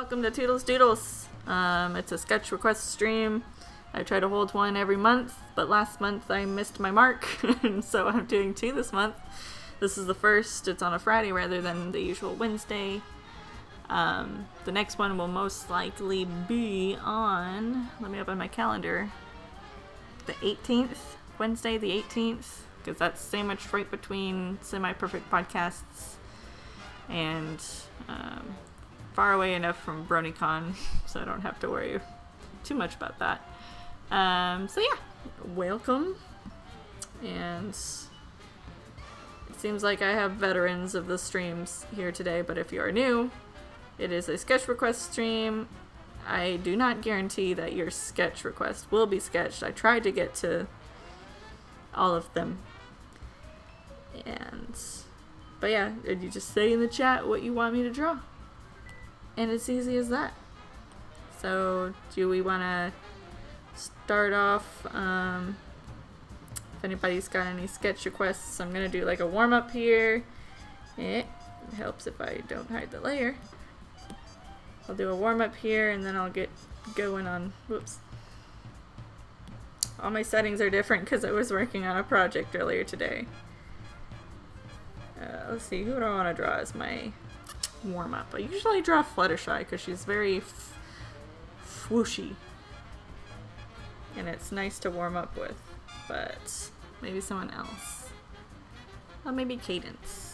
Welcome to Toodles Doodles. It's a sketch request stream. I try to hold one every month, but last month I missed my mark, and so I'm doing two this month. This is the first. It's on a Friday rather than the usual Wednesday. The next one will most likely be on, let me open my calendar, the 18th, Wednesday the 18th, because that's sandwiched right between Semi-Perfect Podcasts and far away enough from BronyCon, so I don't have to worry too much about that. So yeah, welcome. And it seems like I have veterans of the streams here today, but if you are new, it is a sketch request stream. I do not guarantee that your sketch request will be sketched. I tried to get to all of them. But yeah, you just say in the chat what you want me to draw. And it's easy as that. So, do we want to start off? If anybody's got any sketch requests, I'm going to do like a warm-up here. It helps if I don't hide the layer. I'll do a warm-up here, and then I'll get going on... Whoops. All my settings are different because I was working on a project earlier today. Let's see, who do I want to draw as my warm-up? I usually draw Fluttershy because she's very swooshy. And it's nice to warm up with. But maybe someone else. Well, maybe Cadence.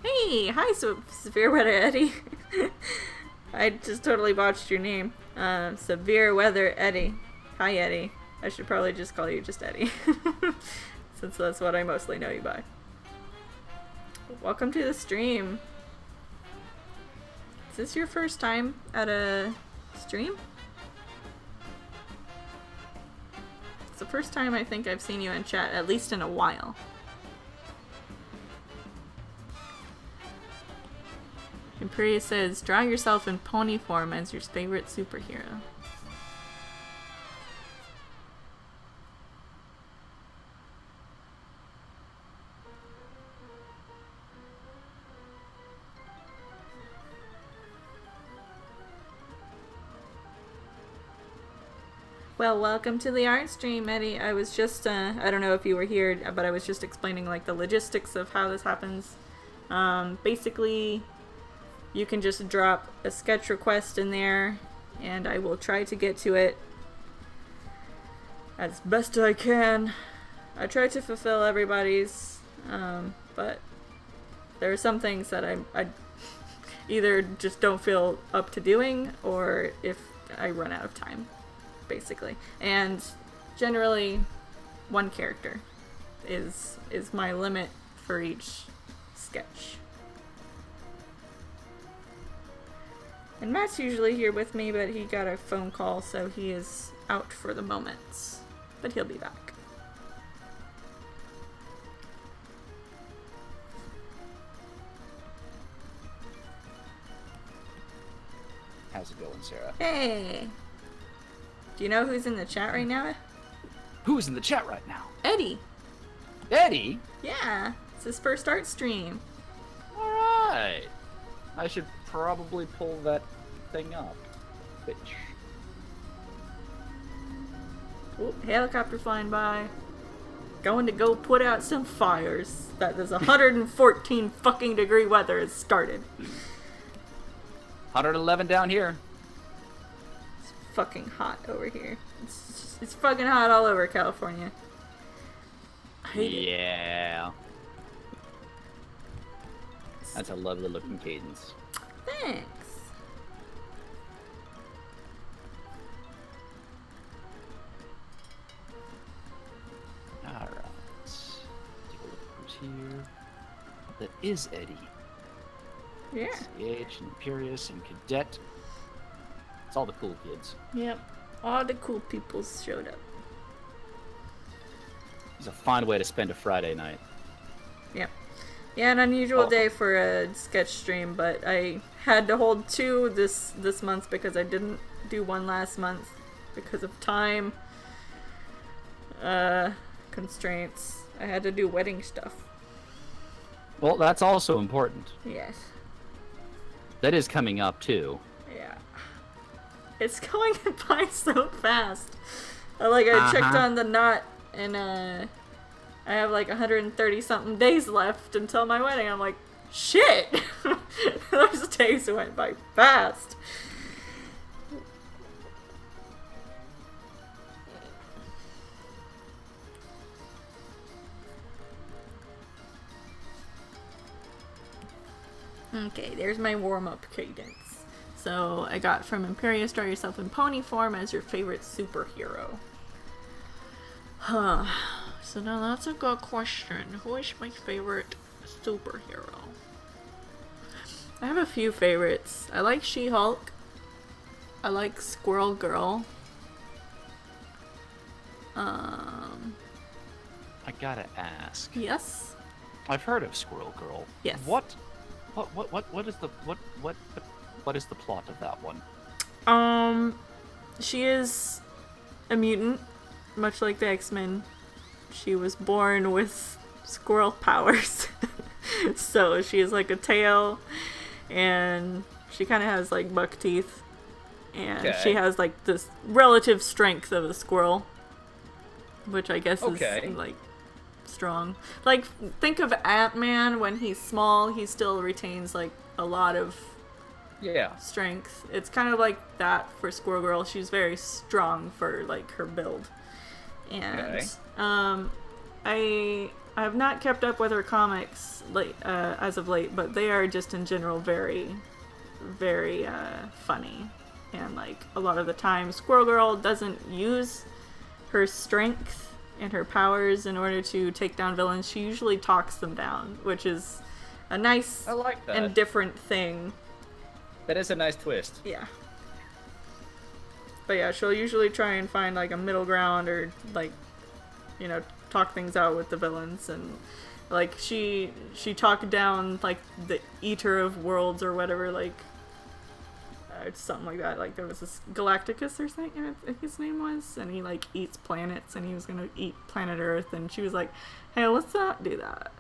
Hey, hi, Severe Weather Eddie. I just totally botched your name. Severe Weather Eddie. Hi, Eddie. I should probably just call you just Eddie, since that's what I mostly know you by. Welcome to the stream. Is this your first time at a stream? It's the first time I think I've seen you in chat, at least in a while. Imperia says, draw yourself in pony form as your favorite superhero. Well, welcome to the art stream, Eddie. I was just, I don't know if you were here, but I was just explaining like the logistics of how this happens. Basically, you can just drop a sketch request in there, and I will try to get to it as best I can. I try to fulfill everybody's, but there are some things that I either just don't feel up to doing, or if I run out of time, basically. And generally, one character is my limit for each sketch. And Matt's usually here with me, but he got a phone call, so he is out for the moment. But he'll be back. How's it going, Sarah? Hey! Do you know who's in the chat right now? Who's in the chat right now? Eddie! Eddie? Yeah, it's his first art stream. Alright. I should probably pull that thing up. Bitch. Ooh, helicopter flying by. Going to go put out some fires. That is 114 fucking degree weather has started. 111 down here. It's fucking hot over here. It's fucking hot all over California. I hate it. Yeah. That's a lovely looking cadence. Thanks. Alright. Take a look at who's here. That is Eddie. Yeah. CH and Imperius and Cadet. It's all the cool kids. Yep. All the cool peoples showed up. It's a fine way to spend a Friday night. Yep. Yeah, an unusual day for a sketch stream, but I had to hold 2 this month because I didn't do one last month because of time constraints. I had to do wedding stuff. Well, that's also important. Yes. That is coming up too. Yeah. It's going by so fast. I checked on the knot, and I have like 130 something days left until my wedding. I'm like, shit! Those days went by fast. Okay, there's my warm-up cadence. So I got from Imperia, start yourself in pony form as your favorite superhero. Huh. So now that's a good question. Who is my favorite superhero? I have a few favorites. I like She-Hulk. I like Squirrel Girl. I gotta ask. Yes? I've heard of Squirrel Girl. Yes. What is the plot of that one? She is a mutant, much like the X-Men. She was born with squirrel powers. So she has like a tail, and she kind of has like buck teeth, and she has like this relative strength of a squirrel, which I guess is like strong. Like, think of Ant-Man. When he's small, he still retains like a lot of strength. It's kind of like that for Squirrel Girl. She's very strong for like her build. And I have not kept up with her comics as of late, but they are just in general very, very funny. And like a lot of the time, Squirrel Girl doesn't use her strength and her powers in order to take down villains. She usually talks them down, which is a nice and different thing. That is a nice twist. Yeah. But yeah, she'll usually try and find like a middle ground, or like, you know, talk things out with the villains. And like she talked down like the Eater of Worlds or whatever, like something like that. Like there was this Galacticus or something, I think his name was, and he like eats planets, and he was gonna eat planet Earth, and she was like, hey, let's not do that.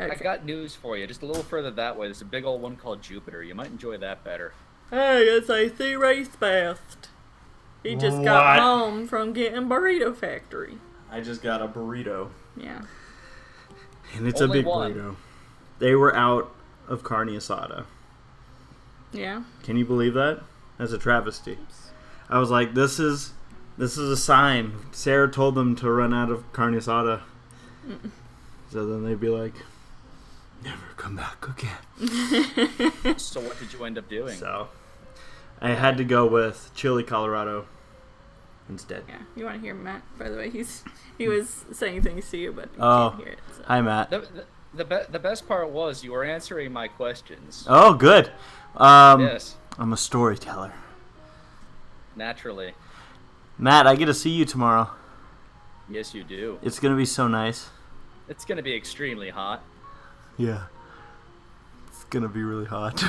Okay. I got news for you. Just a little further that way, there's a big old one called Jupiter. You might enjoy that better. I guess I see race fast. He just got home from getting Burrito Factory. I just got a burrito. Yeah. And it's only a big burrito. They were out of carne asada. Yeah. Can you believe that? That's a travesty. I was like, this is a sign. Sarah told them to run out of carne asada. So then they'd be like, never come back again. So what did you end up doing? So I had to go with Chile, Colorado instead. Yeah. You want to hear Matt, by the way? He was saying things to you, but you can't hear it. So. Hi, Matt. The best part was you were answering my questions. Oh, good. Yes. I'm a storyteller. Naturally. Matt, I get to see you tomorrow. Yes, you do. It's going to be so nice. It's going to be extremely hot. Yeah. It's going to be really hot.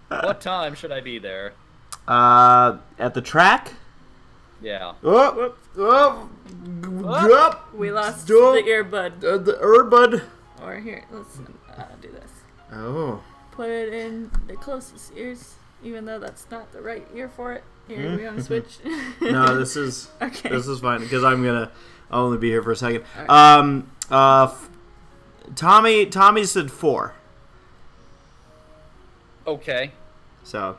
What time should I be there? At the track? Yeah. We lost the earbud. The earbud. Or here, let's do this. Oh. Put it in the closest ears, even though that's not the right ear for it. Here, we want to switch? No, this is okay. This is fine, because I'll only be here for a second. Right. Tommy said 4. Okay. So,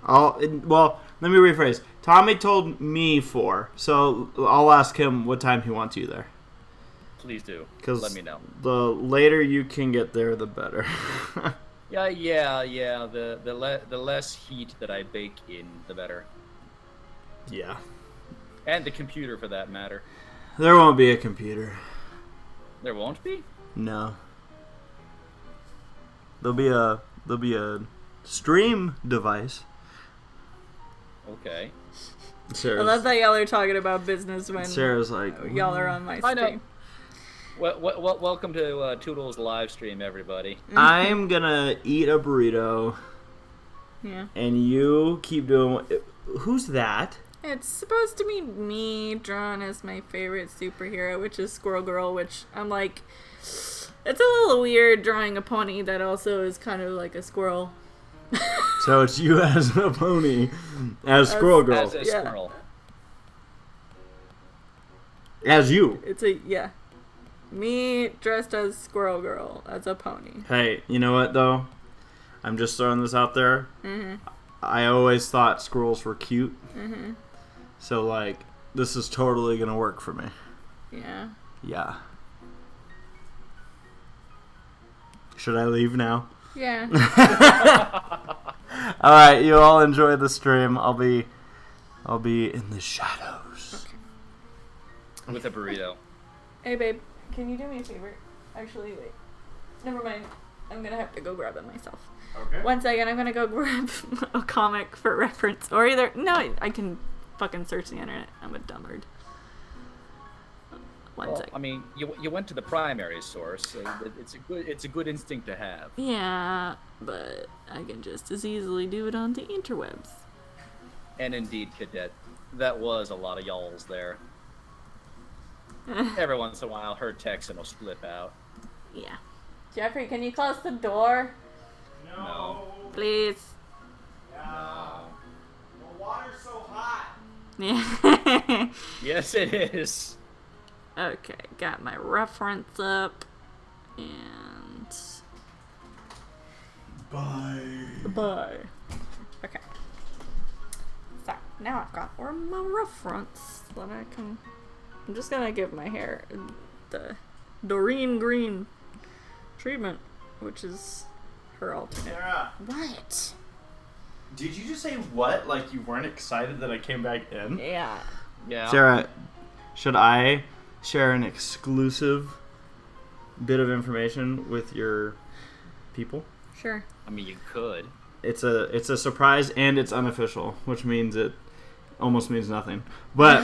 let me rephrase. Tommy told me 4, so I'll ask him what time he wants you there. Please do. Let me know. The later you can get there, the better. Yeah. The less heat that I bake in, the better. Yeah. And the computer, for that matter. There won't be a computer. There won't be? No. There'll be a stream device. Okay. I love that y'all are talking about business when Sarah's like, y'all are on my stream. Welcome to Toodles live stream, everybody. I'm gonna eat a burrito, Yeah. and you keep doing. Who's that? It's supposed to be me drawn as my favorite superhero, which is Squirrel Girl, which I'm like, it's a little weird drawing a pony that also is kind of like a squirrel. So it's you as a pony, as Squirrel Girl, As a Yeah. squirrel. as you. It's me dressed as Squirrel Girl as a pony. Hey, you know what though? I'm just throwing this out there. Mm-hmm. I always thought squirrels were cute. Mm-hmm. So, like, this is totally gonna work for me. Yeah. Yeah. Should I leave now? Yeah. Alright, you all enjoy the stream. I'll be in the shadows. With a burrito. Hey, babe, can you do me a favor? Actually, wait. Never mind. I'm gonna have to go grab it myself. Okay. One second, I'm gonna go grab a comic for reference. Or either... No, I can fucking search the internet. I'm a dumbard. One Well, second. I mean, you went to the primary source. So it's a good instinct to have. Yeah, but I can just as easily do it on the interwebs. And indeed, Cadet, that was a lot of y'alls there. Every once in a while, her Texan will slip out. Yeah. Jeffrey, can you close the door? No. Please. No. The water's so hot. Yeah. Yes, it is. Okay, got my reference up. And... Bye. Okay. So, now I've got my reference that I can... I'm just gonna give my hair the Doreen Green treatment, which is her alternate. Sarah, What? did you just say what? Like you weren't excited that I came back in? Yeah. Yeah. Sarah, should I share an exclusive bit of information with your people? Sure. I mean, you could. It's a surprise and it's unofficial, which means it almost means nothing. But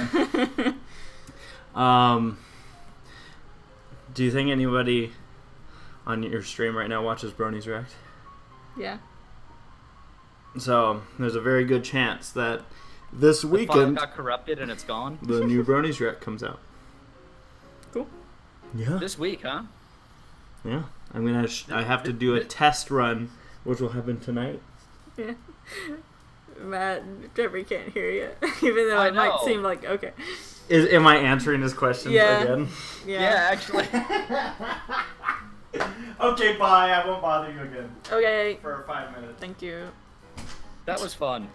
do you think anybody on your stream right now watches Bronies React? Yeah. So there's a very good chance that this The file weekend got corrupted and it's gone. the new Bronies React comes out. Cool. Yeah. This week, huh? Yeah. I'm gonna. I have to do a test run, which will happen tonight. Yeah. Matt, Jeffrey can't hear you, even though I it might know. seem like okay. Am I answering his questions Yeah. again? Yeah, actually. Okay, bye. I won't bother you again Okay. for 5 minutes. Thank you. That was fun.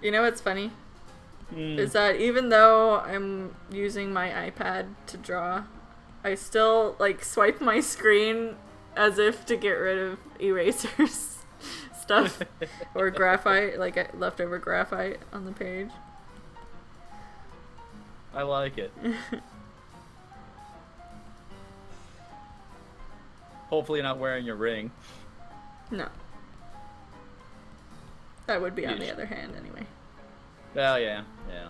You know what's funny? Is that even though I'm using my iPad to draw, I still like swipe my screen as if to get rid of erasers stuff or graphite, like leftover graphite on the page. I like it. Hopefully, you're not wearing your ring. No. That would be on the Yes. other hand anyway. Oh, yeah. Yeah.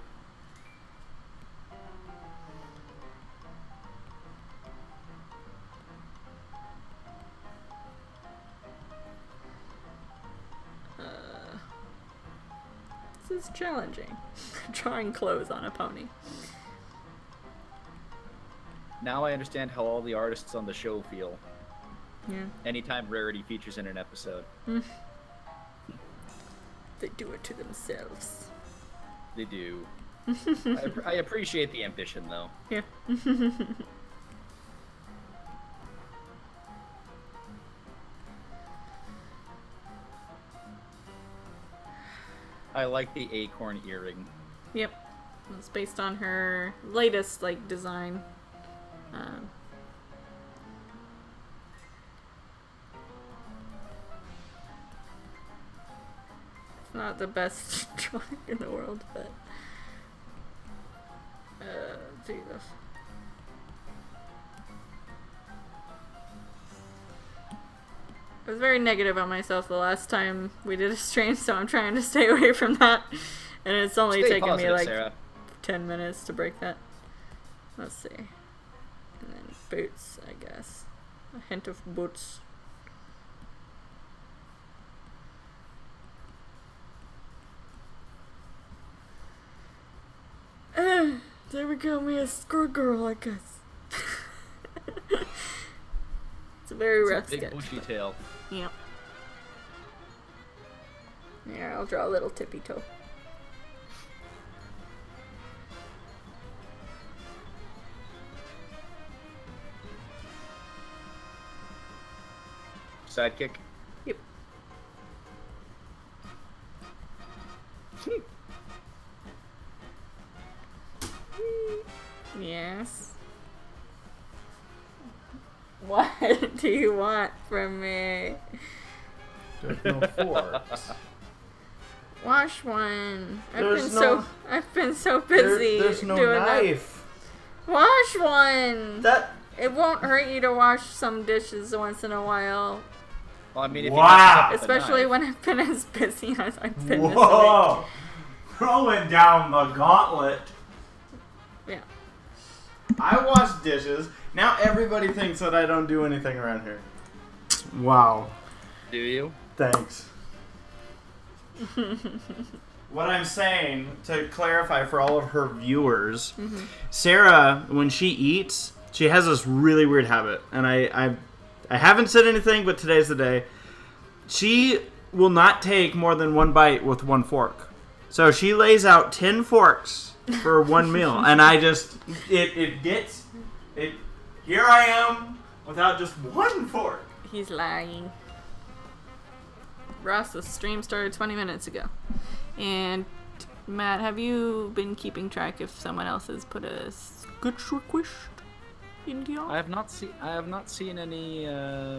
This is challenging. Drawing clothes on a pony. Now I understand how all the artists on the show feel. Yeah. Anytime Rarity features in an episode. They do it to themselves. They do. I appreciate the ambition, though. Yeah. I like the acorn earring. Yep. It's based on her latest like design. It's not the best drawing in the world, but Jesus. I was very negative on myself the last time we did a stream, so I'm trying to stay away from that. And it's only Stay taken me positive, like Sarah. 10 minutes to break that. Let's see. Boots, I guess. A hint of boots. There we go, me a score girl, I guess. It's a very It's rough a big sketch. bushy tail. Yep. Here, I'll draw a little tippy toe. Sidekick. Yep. Yes. What do you want from me? There's no forks. Wash one. There's no- I've been so busy There's no doing knife. that. Wash one. That. It won't hurt you to wash some dishes once in a while, Well, I mean, if Wow. you mess up with a especially knife- when I've been as busy as I've been Whoa! Throwing down the gauntlet. this week. I wash dishes. Now everybody thinks that I don't do anything around here. Wow. Do you? Thanks. What I'm saying, to clarify for all of her viewers, Sarah, when she eats, she has this really weird habit. And I haven't said anything, but today's the day. She will not take more than one bite with one fork. So she lays out 10 forks for one meal. And I just, it gets, here I am without just one fork. He's lying. Ross, the stream started 20 minutes ago. And Matt, have you been keeping track if someone else has put a sketch request in the I have not seen any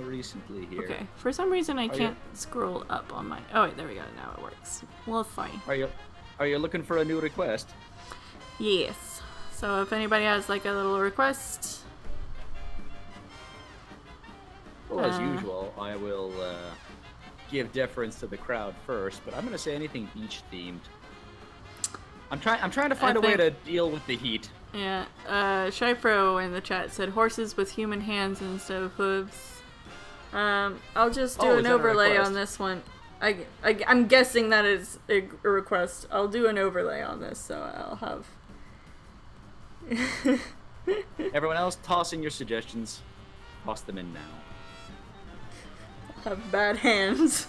recently here. Okay. For some reason I you- can't scroll up on my... Oh wait, there we go. Now it works. Well, fine. Are you looking for a new request? Yes. So if anybody has like a little request... Well, as usual, I will give deference to the crowd first, but I'm going to say anything beach themed. I'm trying to find a way to deal with the heat. Yeah, Shifro in the chat said horses with human hands instead of hooves. I'll just do Oh, is an that a overlay request? on this one. I'm guessing that is a request. I'll do an overlay on this, so I'll have... Everyone else, toss in your suggestions. Toss them in now. have bad hands.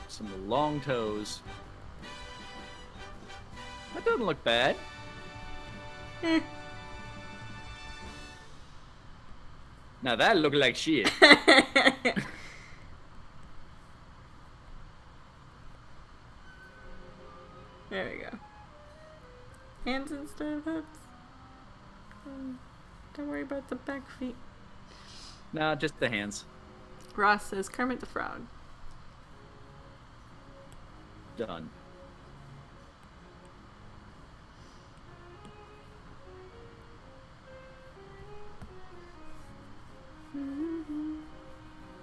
Some long toes. That doesn't look bad. Now that look like shit. There we go. Hands instead of hooves. Don't worry about the back feet. Nah, just the hands. Ross says Kermit the Frog. Done.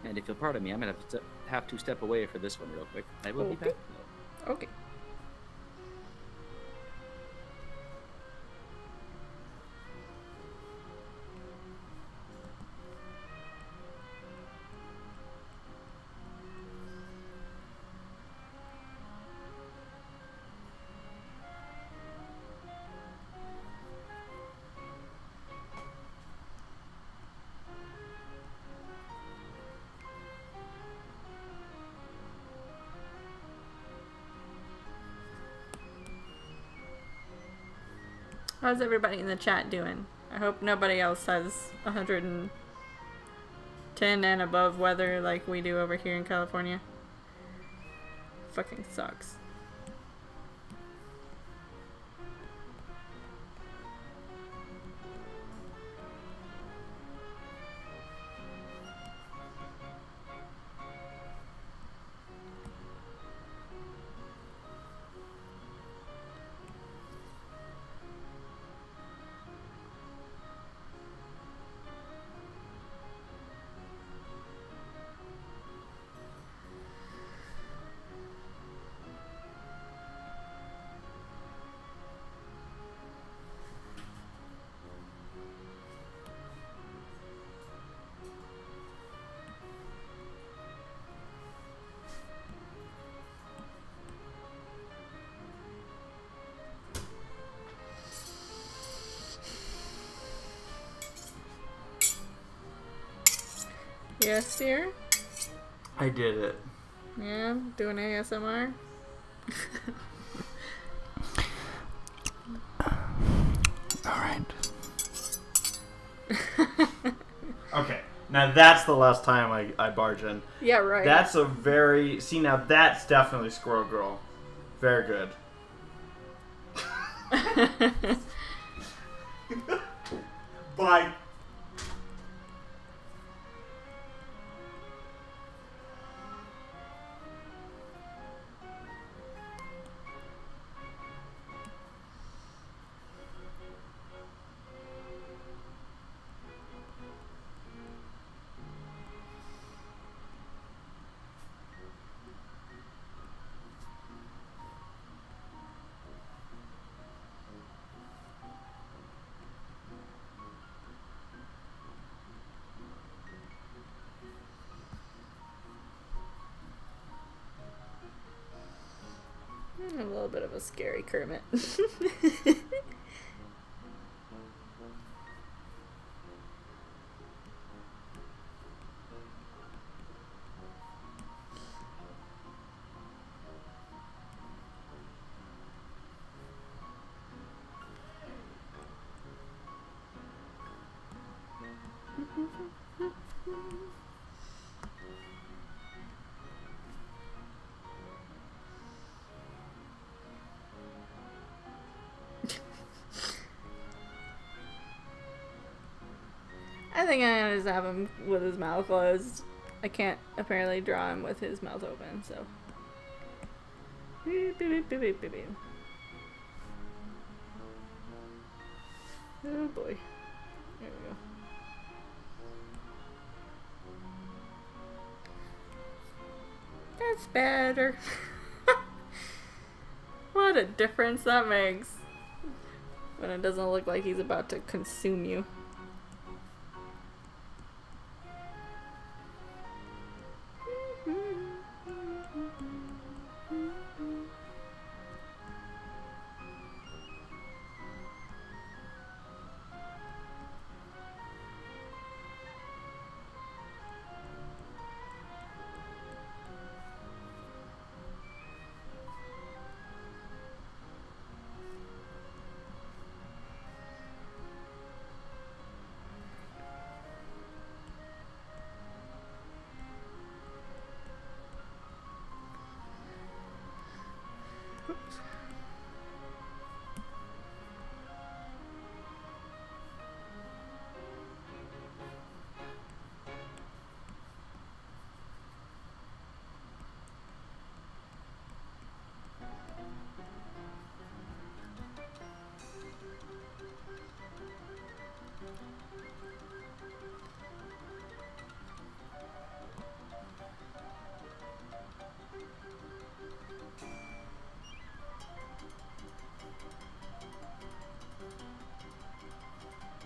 And if you'll pardon me, I'm gonna have to step away for this one real quick. I will be Okay. back. Okay. How's everybody in the chat doing? I hope nobody else has 110 and above weather like we do over here in California. Fucking sucks. Yes, dear? I did it. Yeah, doing ASMR? Alright. Okay. Now that's the last time I barge in. Yeah, right. That's a very... See, now that's definitely Squirrel Girl. Very good. Bye. A little bit of a scary Kermit. I think I'm gonna just have him with his mouth closed. I can't apparently draw him with his mouth open, so. Beep, beep, beep, beep, beep, beep. Oh boy. There we go. That's better. What a difference that makes. When it doesn't look like he's about to consume you.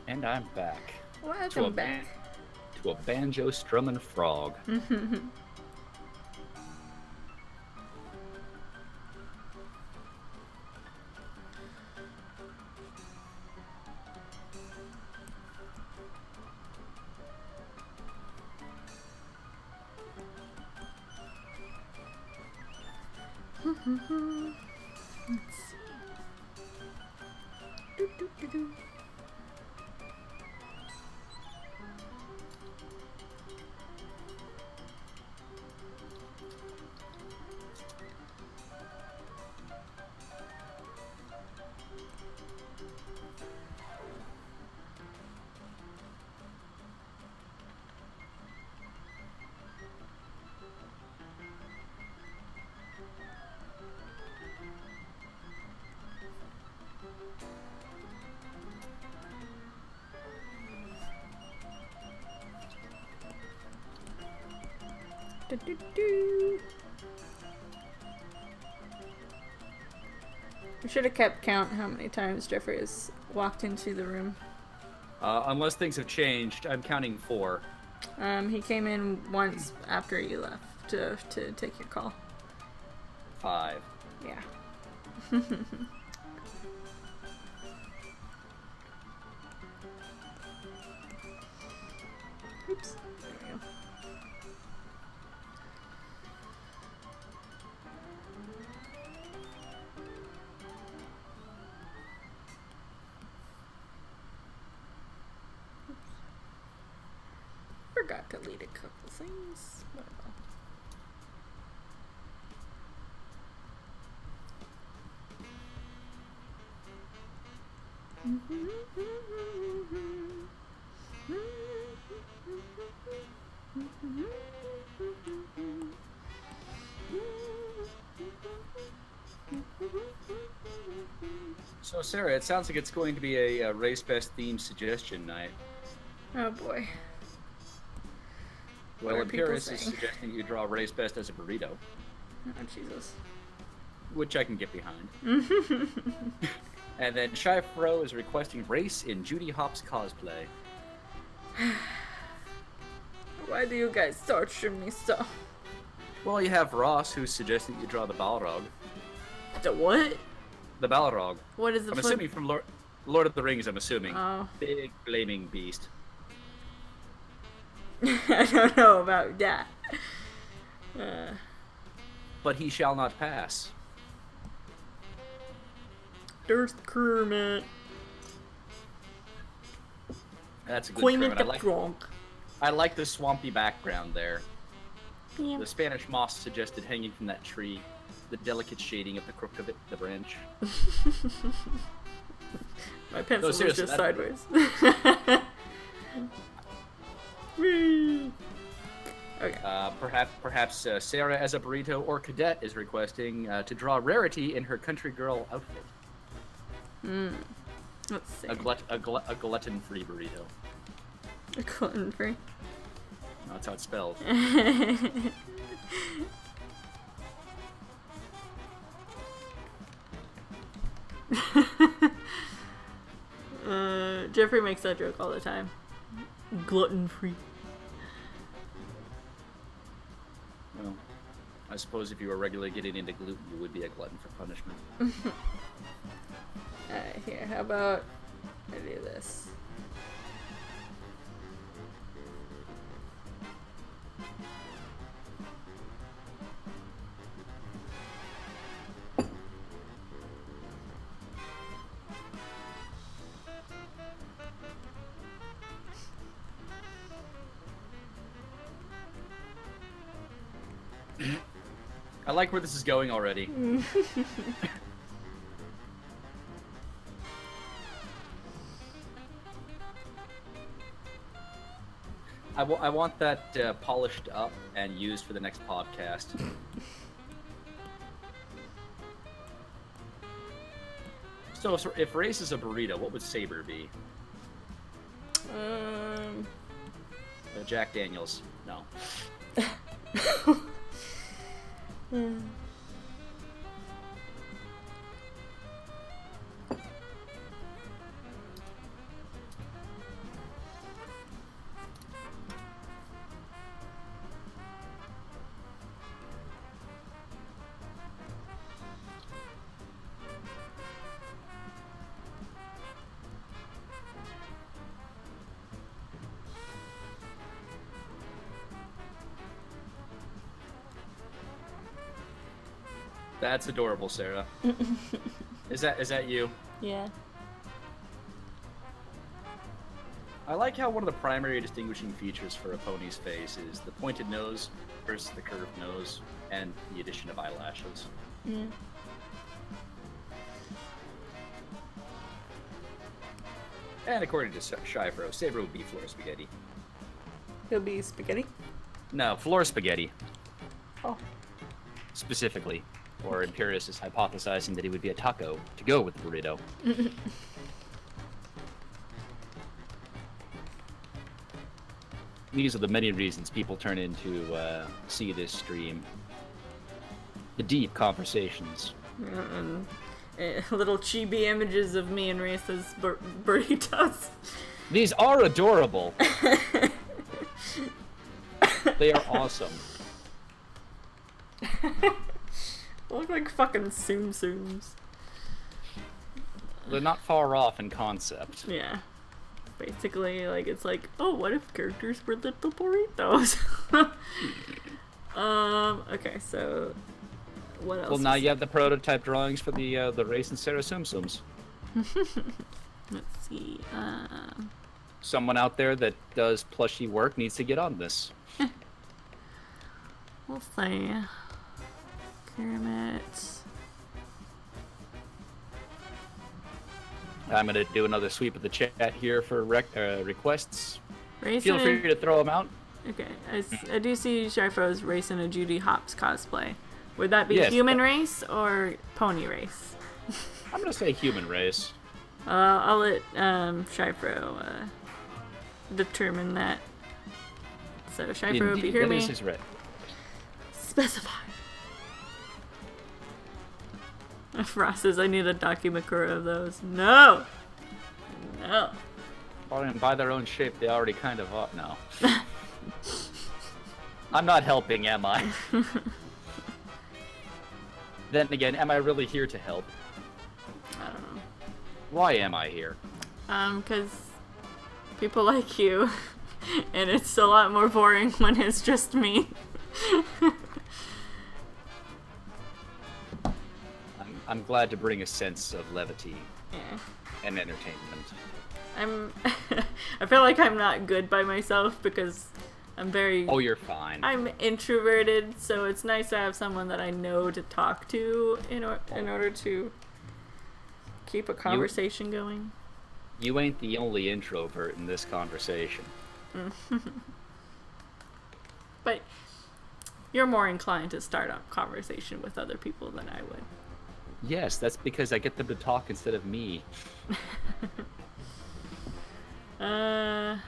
And I'm back. Welcome back. To a banjo strumming frog. Let's see. Doo, doo, doo, doo. Do, do, do. I should have kept count how many times Jeffrey has walked into the room. Unless things have changed, I'm counting 4. He came in once after you left to take your call. 5. Yeah. Oops. There we go. Forgot to delete a couple things. Whatever. So, Sarah, it sounds like it's going to be a race best theme suggestion night. Oh boy. What Well, are people Imperius is saying? suggesting you draw race best as a burrito, Oh Jesus. which I can get behind. And then Shy Fro is requesting race in Judy Hopps cosplay. Why do you guys torture me so? Well, you have Ross, who's suggesting you draw the Balrog. The what? The Balrog. What is the I'm assuming from Lord of the Rings, I'm assuming. Oh. Big flaming beast. I don't know about that. But he shall not pass. There's Kermit. That's a good Queen Kermit. the Frog. I like the swampy background there. Yeah. The Spanish moss suggested hanging from that tree. The delicate shading of the crook of it, the branch. My pencil was seriously, just that- sideways. Whee! Okay. Perhaps Sarah as a burrito or Cadet is requesting to draw Rarity in her country girl outfit. Let's see. A glutton-free burrito. Gluten free. That's how it's spelled. Jeffrey makes that joke all the time. Gluten free. Well, I suppose if you were regularly getting into gluten, you would be a glutton for punishment. Alright, here, how about I do this? I like where this is going already. I want that polished up and used for the next podcast. So if race is a burrito, what would Saber be? Jack Daniels. No. That's adorable, Sarah. Is that you? Yeah. I like how one of the primary distinguishing features for a pony's face is the pointed nose versus the curved nose, and the addition of eyelashes. Mm. And according to Shyfro, Saber would be floor spaghetti. He'll be spaghetti. No, floor spaghetti, Oh. specifically. Or Imperius is hypothesizing that he would be a taco to go with the burrito. These are the many reasons people turn in to see this stream. The deep conversations. Little chibi images of me and Reese's burritos. These are adorable. They are awesome. Look like fucking Tsum Tsums. They're not far off in concept. Yeah. Basically, like, it's like, oh, what if characters were little burritos? Okay, so what else? Well, now you have the prototype drawings for the race and Sarah Sumsums. Let's see. Someone out there that does plushy work needs to get on this. We'll see. Kermit. I'm gonna do another sweep of the chat here for requests. Racing Feel free to throw them out. Okay, I do see Sharfo's racing a Judy Hopps cosplay. Would that be Yes, human race or pony race? I'm gonna say human race. I'll let Sharfo determine that. So Sharfo, if you hear me, That is right. specify. Ross says I need a Dakimakura of those. No! No. Well, and by their own shape, they already kind of ought now. I'm not helping, am I? Then again, am I really here to help? I don't know. Why am I here? 'Cause people like you, and it's a lot more boring when it's just me. I'm glad to bring a sense of levity Yeah. and entertainment. I feel like I'm not good by myself because I'm very... Oh, you're fine. I'm introverted, so it's nice to have someone that I know to talk to in order to keep a conversation going. You ain't the only introvert in this conversation. But you're more inclined to start a conversation with other people than I would. Yes, that's because I get them to talk instead of me. Not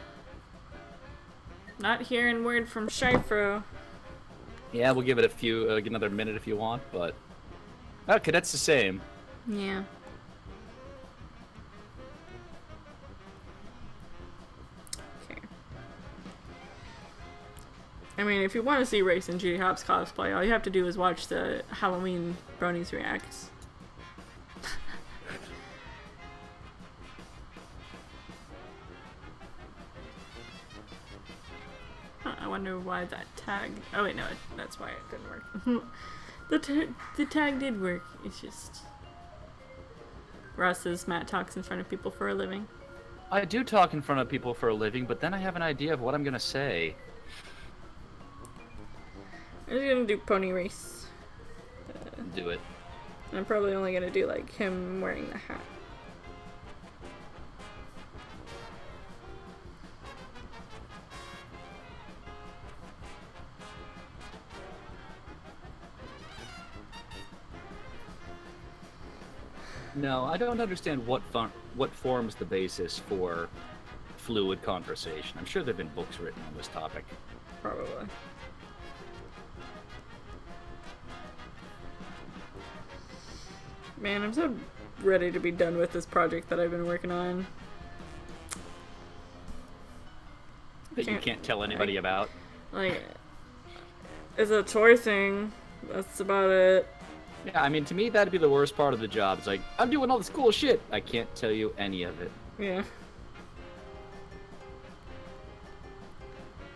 hearing word from Shifro. Yeah, we'll give it another minute if you want, but... Okay, that's the same. Yeah. Okay. I mean, if you want to see Race and Judy Hopps cosplay, all you have to do is watch the Halloween Bronies Reacts. I wonder why that tag... Oh wait, no, that's why it didn't work. The tag did work. It's just... Ross says Matt talks in front of people for a living. I do talk in front of people for a living, but then I have an idea of what I'm gonna say. I'm just gonna do Pony Race. Do it. I'm probably only gonna do like him wearing the hat. No, I don't understand what forms the basis for fluid conversation. I'm sure there have been books written on this topic. Probably. Man, I'm so ready to be done with this project that I've been working on. That you can't tell anybody about. Like, it's a toy thing. That's about it. Yeah, I mean, to me, that'd be the worst part of the job. It's like, I'm doing all this cool shit. I can't tell you any of it. Yeah.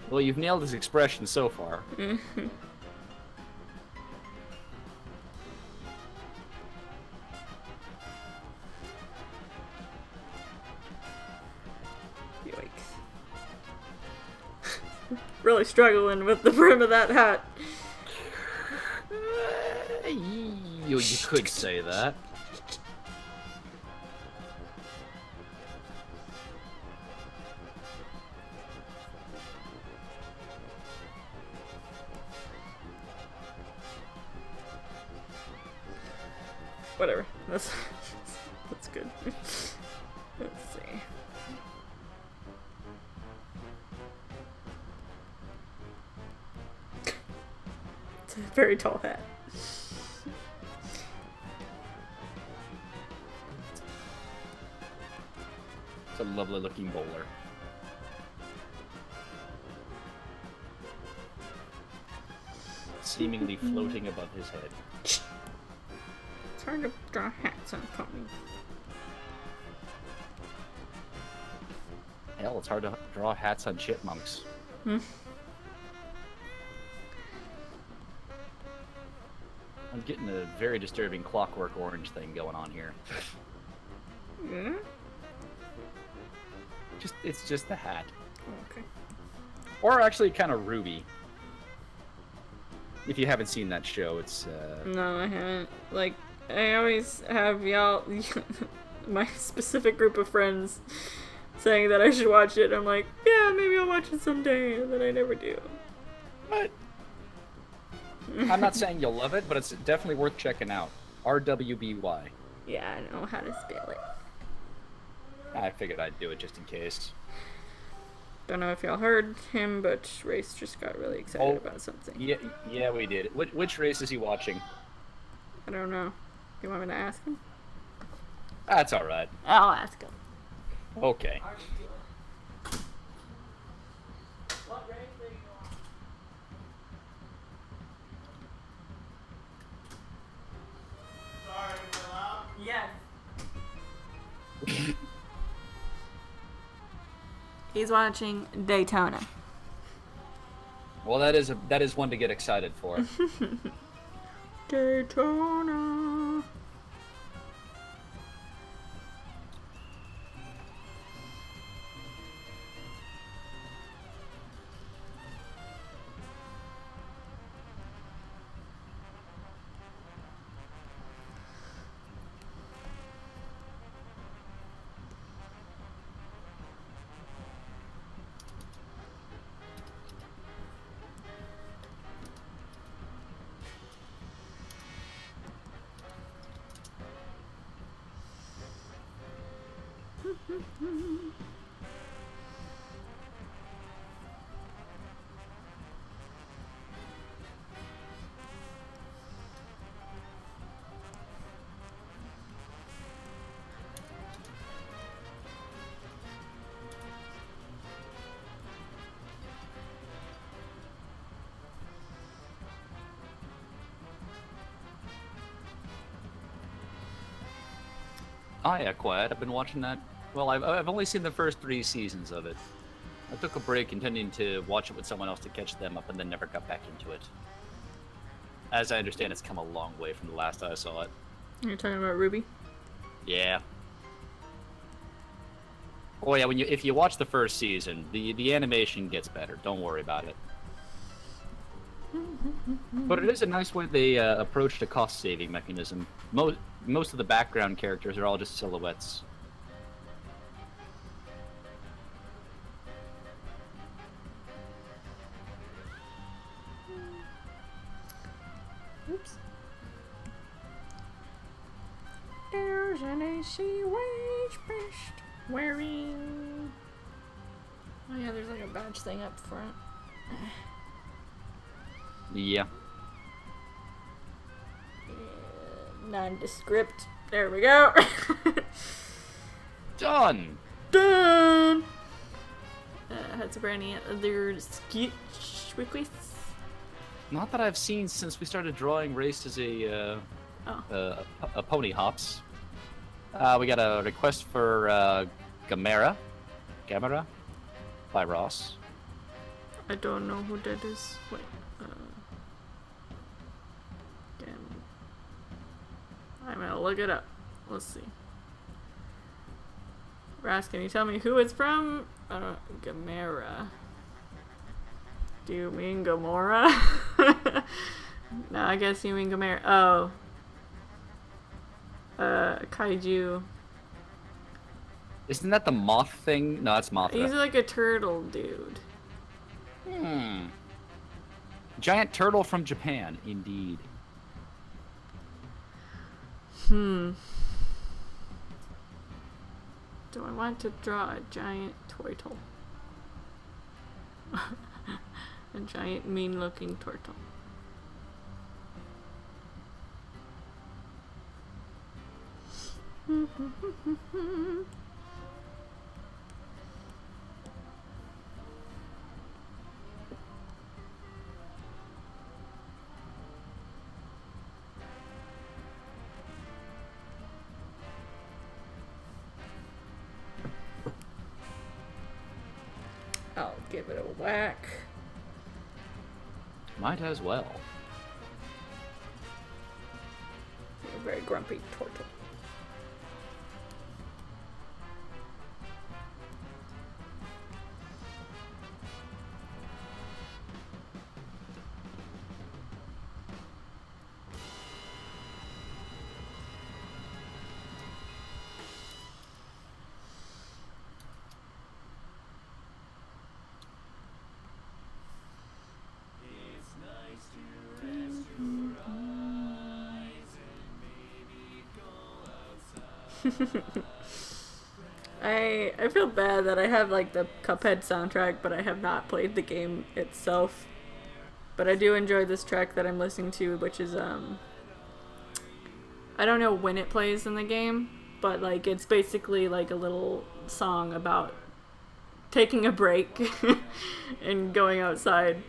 Well, you've nailed this expression so far. Mm-hmm. Yikes. Really struggling with the brim of that hat. You could say that. Whatever. That's good. Let's see. It's a very tall hat. It's a lovely looking bowler. Seemingly floating above his head. It's hard to draw hats on pony. Hell, it's hard to draw hats on chipmunks. Hmm. I'm getting a very disturbing Clockwork Orange thing going on here. Yeah. It's just the hat. Okay. Or actually kind of Ruby. If you haven't seen that show, it's No, I haven't. Like, I always have y'all, my specific group of friends, saying that I should watch it. I'm like, yeah, maybe I'll watch it someday, and then I never do. But I'm not saying you'll love it, but it's definitely worth checking out. RWBY. Yeah, I know how to spell it. I figured I'd do it just in case. Don't know if y'all heard him, but Race just got really excited about something. Yeah, we did. Which race is he watching? I don't know. You want me to ask him? That's all right. I'll ask him. Okay. Yes. He's watching Daytona. Well, that is one to get excited for. Daytona. Yeah, quiet. I've been watching that. Well, I've only seen the first 3 seasons of it. I took a break intending to watch it with someone else to catch them up and then never got back into it. As I understand, it's come a long way from the last I saw it. You're talking about Ruby? Yeah. Oh yeah, if you watch the first season, the animation gets better. Don't worry about it. But it is a nice way they approached a cost-saving mechanism. Most of the background characters are all just silhouettes. Oops. There's an AC wage best wearing. Oh yeah, there's like a badge thing up front. Yeah. Nondescript. There we go. Done! Done! Has there any other sketch requests? Not that I've seen since we started drawing Race as a pony hops. We got a request for Gamera by Ross. I don't know who that is. Wait. I'm gonna look it up. Let's see. Ras, can you tell me who it's from? Gamera. Do you mean Gamora? No, I guess you mean Gamera. Oh. Kaiju. Isn't that the moth thing? No, it's Mothra. He's like a turtle dude. Giant turtle from Japan, indeed. Do I want to draw a giant turtle? A giant mean-looking turtle. I'll give it a whack. Might as well. You're a very grumpy turtle. I feel bad that I have like the Cuphead soundtrack, but I have not played the game itself. But I do enjoy this track that I'm listening to, which is I don't know when it plays in the game, but like it's basically like a little song about taking a break and going outside.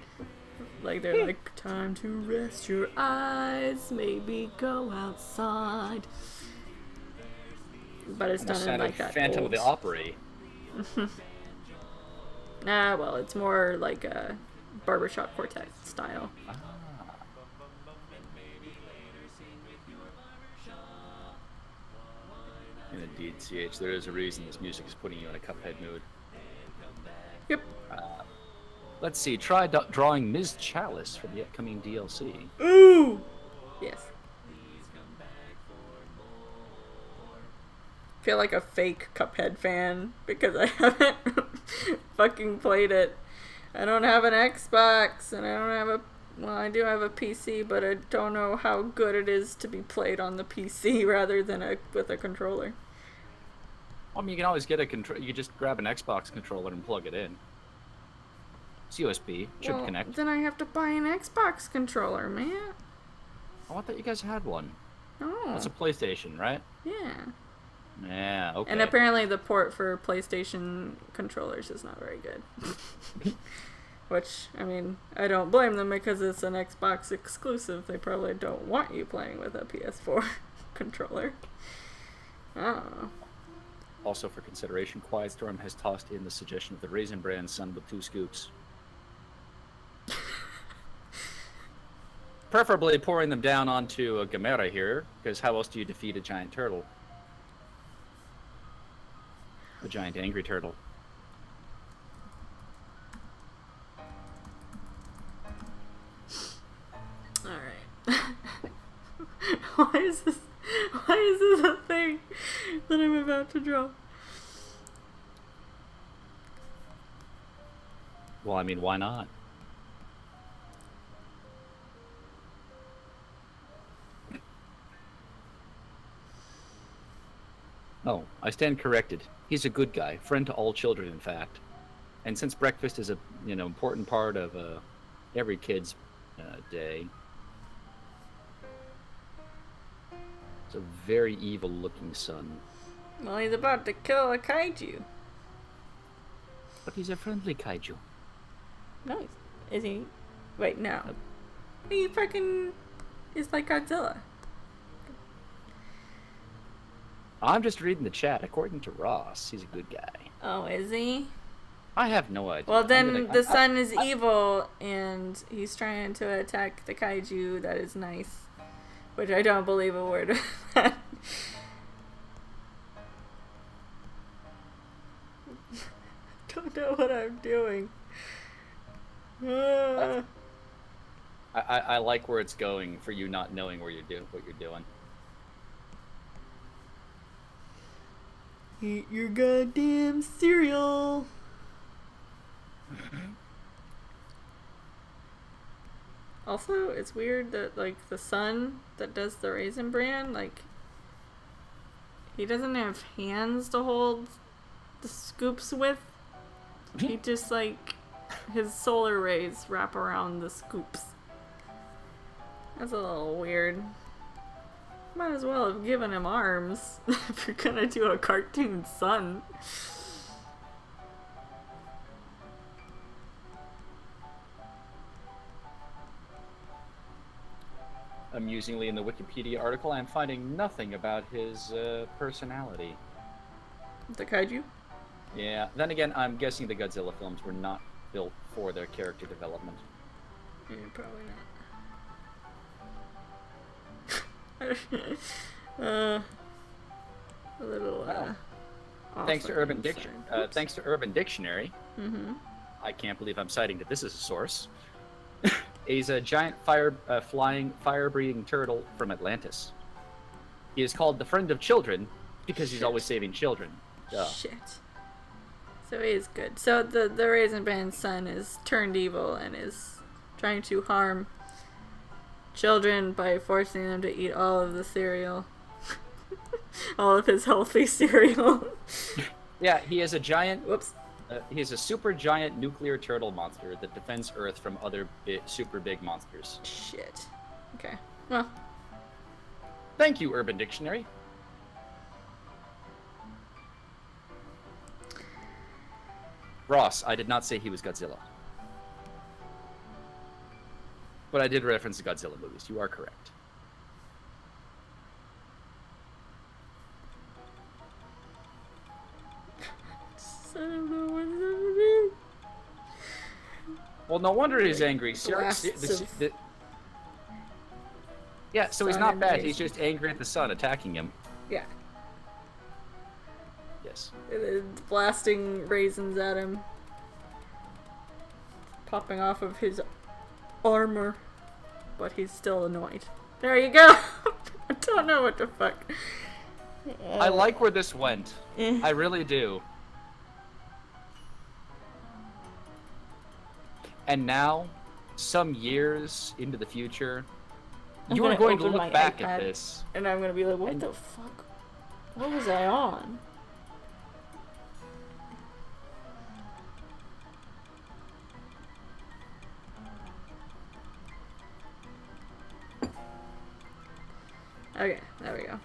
Like they're like, time to rest your eyes, maybe go outside. But it's done in like that Phantom old... of the Opera. Nah, well, it's more like a barbershop quartet style. Ah. And indeed, CH, there is a reason this music is putting you in a Cuphead mood. Yep. Let's see, try drawing Ms. Chalice for the upcoming DLC. Ooh! Yes. Feel like a fake Cuphead fan because I haven't fucking played it. I don't have an Xbox and I don't have a... Well, I do have a PC, but I don't know how good it is to be played on the PC rather than with a controller. I mean, you can always get a control. You just grab an Xbox controller and plug it in. It's USB. Should Well, connect. then I have to buy an Xbox controller, man. Oh, I thought you guys had one. Oh. That's a PlayStation, right? Yeah. Yeah, okay. And apparently the port for PlayStation controllers is not very good. Which, I mean, I don't blame them because it's an Xbox exclusive. They probably don't want you playing with a PS4 controller. I don't know. Also for consideration, Quiet Storm has tossed in the suggestion of the Raisin Bran Sun with 2 scoops. Preferably pouring them down onto a Gamera here, because how else do you defeat a giant turtle? A giant angry turtle. Alright. Why is this a thing that I'm about to draw? Well, I mean, why not? Oh, I stand corrected. He's a good guy, friend to all children, in fact. And since breakfast is a important part of every kid's day, it's a very evil-looking son. Well, he's about to kill a kaiju. But he's a friendly kaiju. No, is he? Wait, no. He fucking is like Godzilla. I'm just reading the chat. According to Ross, he's a good guy. Oh, is he? I have no idea. Well, then the sun is evil, and he's trying to attack the kaiju that is nice. Which I don't believe a word of that. Don't know what I'm doing. I like where it's going for you not knowing what you're doing. Eat your goddamn cereal. Also, it's weird that, like, the son that does the Raisin Bran, like, he doesn't have hands to hold the scoops with. He just, like, his solar rays wrap around the scoops. That's a little weird. Might as well have given him arms if you're gonna do a cartoon son. Amusingly, in the Wikipedia article, I'm finding nothing about his personality. The kaiju? Yeah. Then again, I'm guessing the Godzilla films were not built for their character development. Yeah, probably not. A little. Wow. Off Thanks to on Urban the Diction. side. Oops. Thanks to Urban Dictionary. Mm-hmm. I can't believe I'm citing that this is a source. He's a giant flying, fire-breathing turtle from Atlantis. He is called the friend of children because he's always saving children. Duh. Shit. So he is good. So the Raisin Band's son is turned evil and is trying to harm children by forcing them to eat all of the cereal. All of his healthy cereal. Yeah, he is a giant. Whoops. He is a super giant nuclear turtle monster that defends Earth from other super big monsters. Shit. Okay. Well. Thank you, Urban Dictionary. Ross, I did not say he was Godzilla. But I did reference the Godzilla movies. You are correct. I don't know what to do. Well, no wonder he's angry. Yeah, so he's not bad. He's just angry at the sun attacking him. Yeah. Yes. Blasting raisins at him. Popping off of his armor. But he's still annoyed. There you go! I don't know what the fuck. I like where this went. I really do. And now, some years into the future, you are going to look back at this. And I'm going to be like, what the fuck? What was I on? Okay, there we go.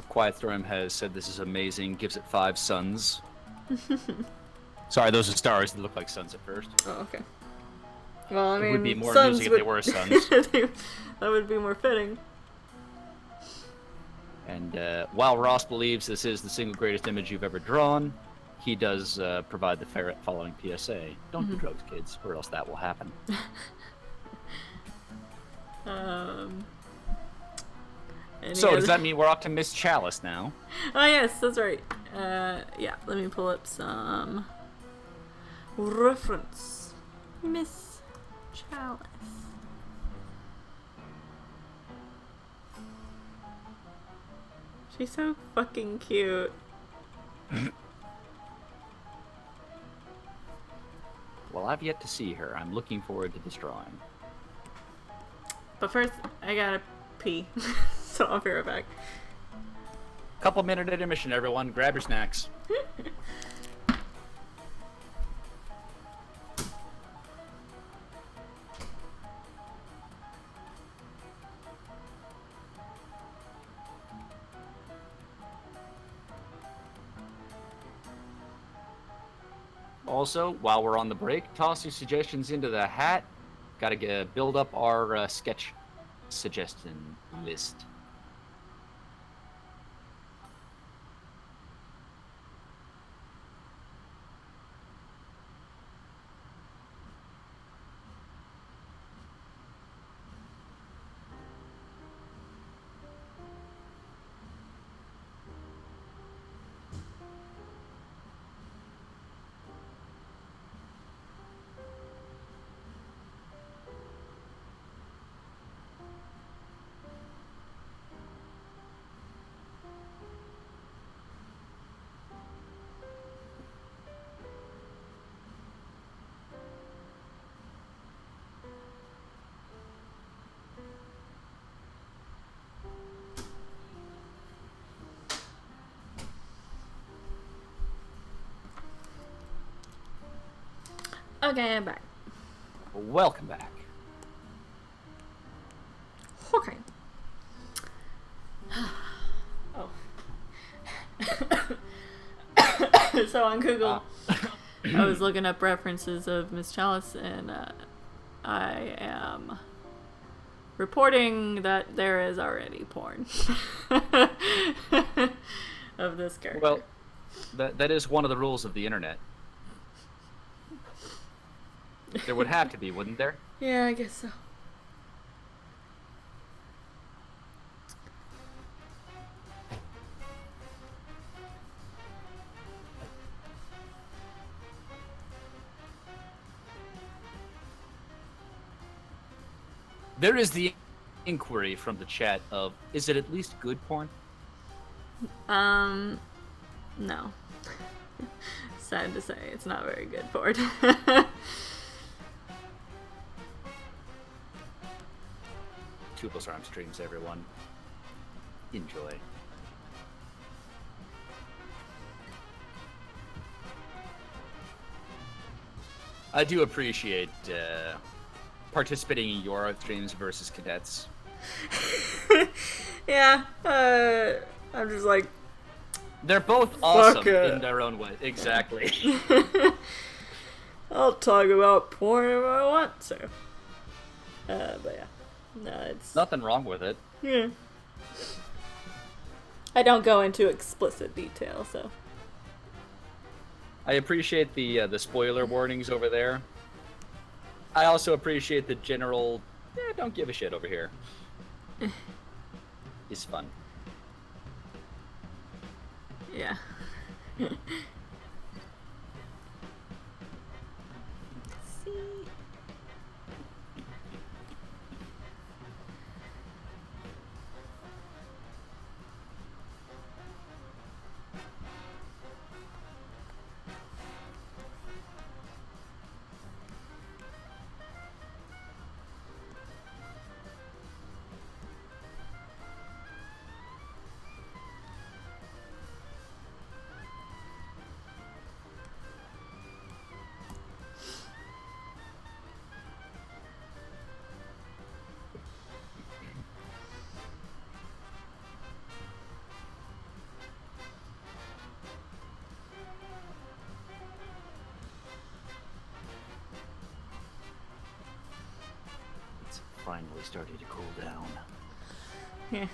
Quiet Storm has said this is amazing, gives it 5 suns. Sorry, those are stars that look like suns at first. Oh, okay. Well, I mean, it would be more amusing if they were suns. That would be more fitting. And while Ross believes this is the single greatest image you've ever drawn, he does provide the following PSA. Don't do drugs, kids, or else that will happen. So, does that mean we're up to Miss Chalice now? Oh, yes, that's right. Yeah, let me pull up some reference. Miss Chalice. She's so fucking cute. Well, I've yet to see her. I'm looking forward to this drawing. But first, I gotta pee. So I'll be right back. Couple-minute intermission, everyone. Grab your snacks. Also, while we're on the break, toss your suggestions into the hat. Gotta build up our sketch suggestion list. Okay, I'm back. Welcome back. Okay. Oh. So on Google, I was looking up references of Miss Chalice, and I am reporting that there is already porn of this character. Well, that is one of the rules of the internet. There would have to be, wouldn't there? Yeah, I guess so. There is the inquiry from the chat of, is it at least good porn? No. Sad to say, it's not very good porn. Toodles Art-Streams, everyone. Enjoy. I do appreciate participating in your art streams versus cadets. Yeah, I'm just like, They're both awesome Fuck it. in their own way. Exactly. I'll talk about porn if I want to. But yeah. No, it's... Nothing wrong with it. Yeah. I don't go into explicit detail, so... I appreciate the spoiler warnings over there. I also appreciate the general, don't give a shit over here. It's fun. Yeah. See? It's finally starting to cool down. Yeah.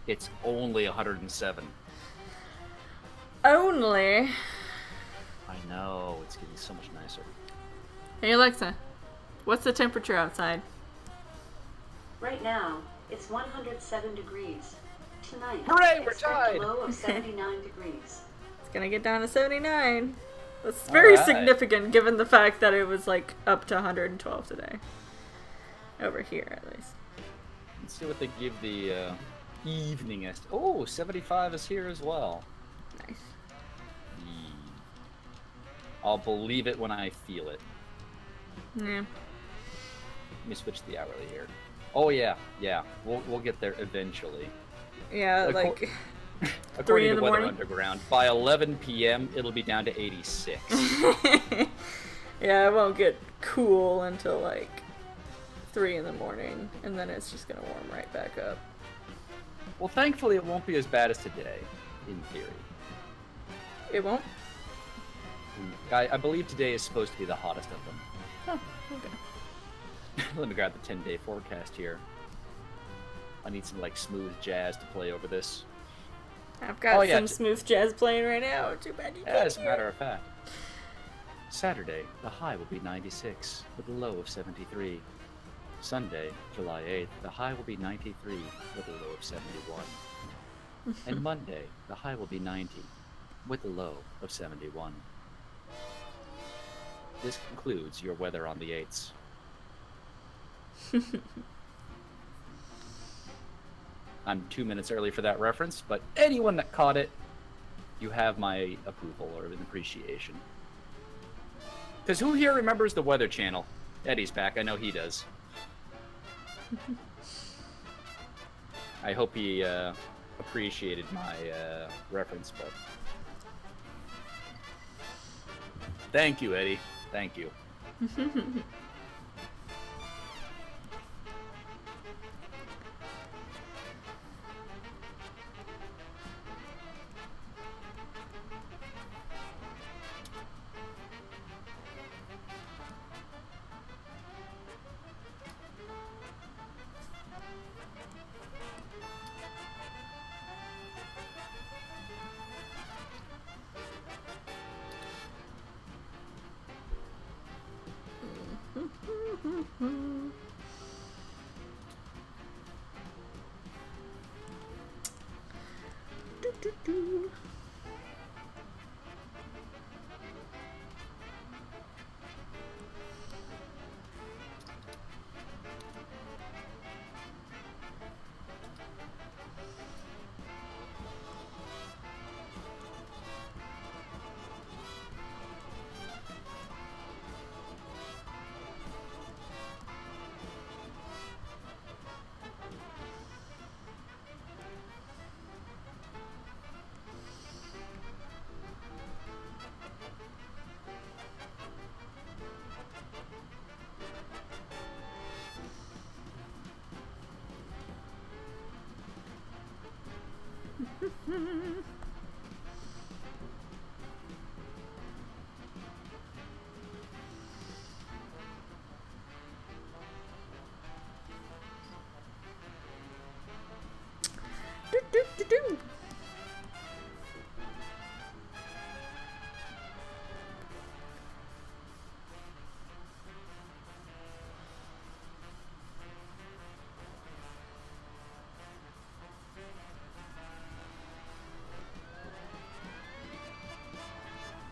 It's only 107. Only. I know, it's getting so much nicer. Hey Alexa, what's the temperature outside? Right now, it's 107 degrees. Tonight, Hooray, we're expect tied! a low of 79 degrees. It's gonna get down to 79. That's very Alright. significant given the fact that it was like up to 112 today. Over here, at least. Let's see what they give the evening estimate. Oh, 75 is here as well. Nice. I'll believe it when I feel it. Yeah. Let me switch the hourly here. Oh yeah, we'll get there eventually. Yeah, Of like... cour- 3 According in to the Weather morning? Underground, by 11 p.m. it'll be down to 86. Yeah, it won't get cool until like 3 in the morning, and then it's just gonna warm right back up. Well, thankfully it won't be as bad as today, in theory. It won't? I believe today is supposed to be the hottest of them. Oh, okay. Let me grab the 10-day forecast here. I need some like smooth jazz to play over this. I've got Oh, yeah, some smooth jazz playing right now. Too bad you can't As a hear matter it. of fact. Saturday, the high will be 96, with a low of 73. Sunday, July 8th, the high will be 93, with a low of 71. And Monday, the high will be 90, with a low of 71. This concludes your weather on the 8s. I'm 2 minutes early for that reference, but anyone that caught it, you have my approval or an appreciation. Because who here remembers the Weather Channel? Eddie's back, I know he does. I hope he appreciated my reference, but... Thank you, Eddie. Thank you.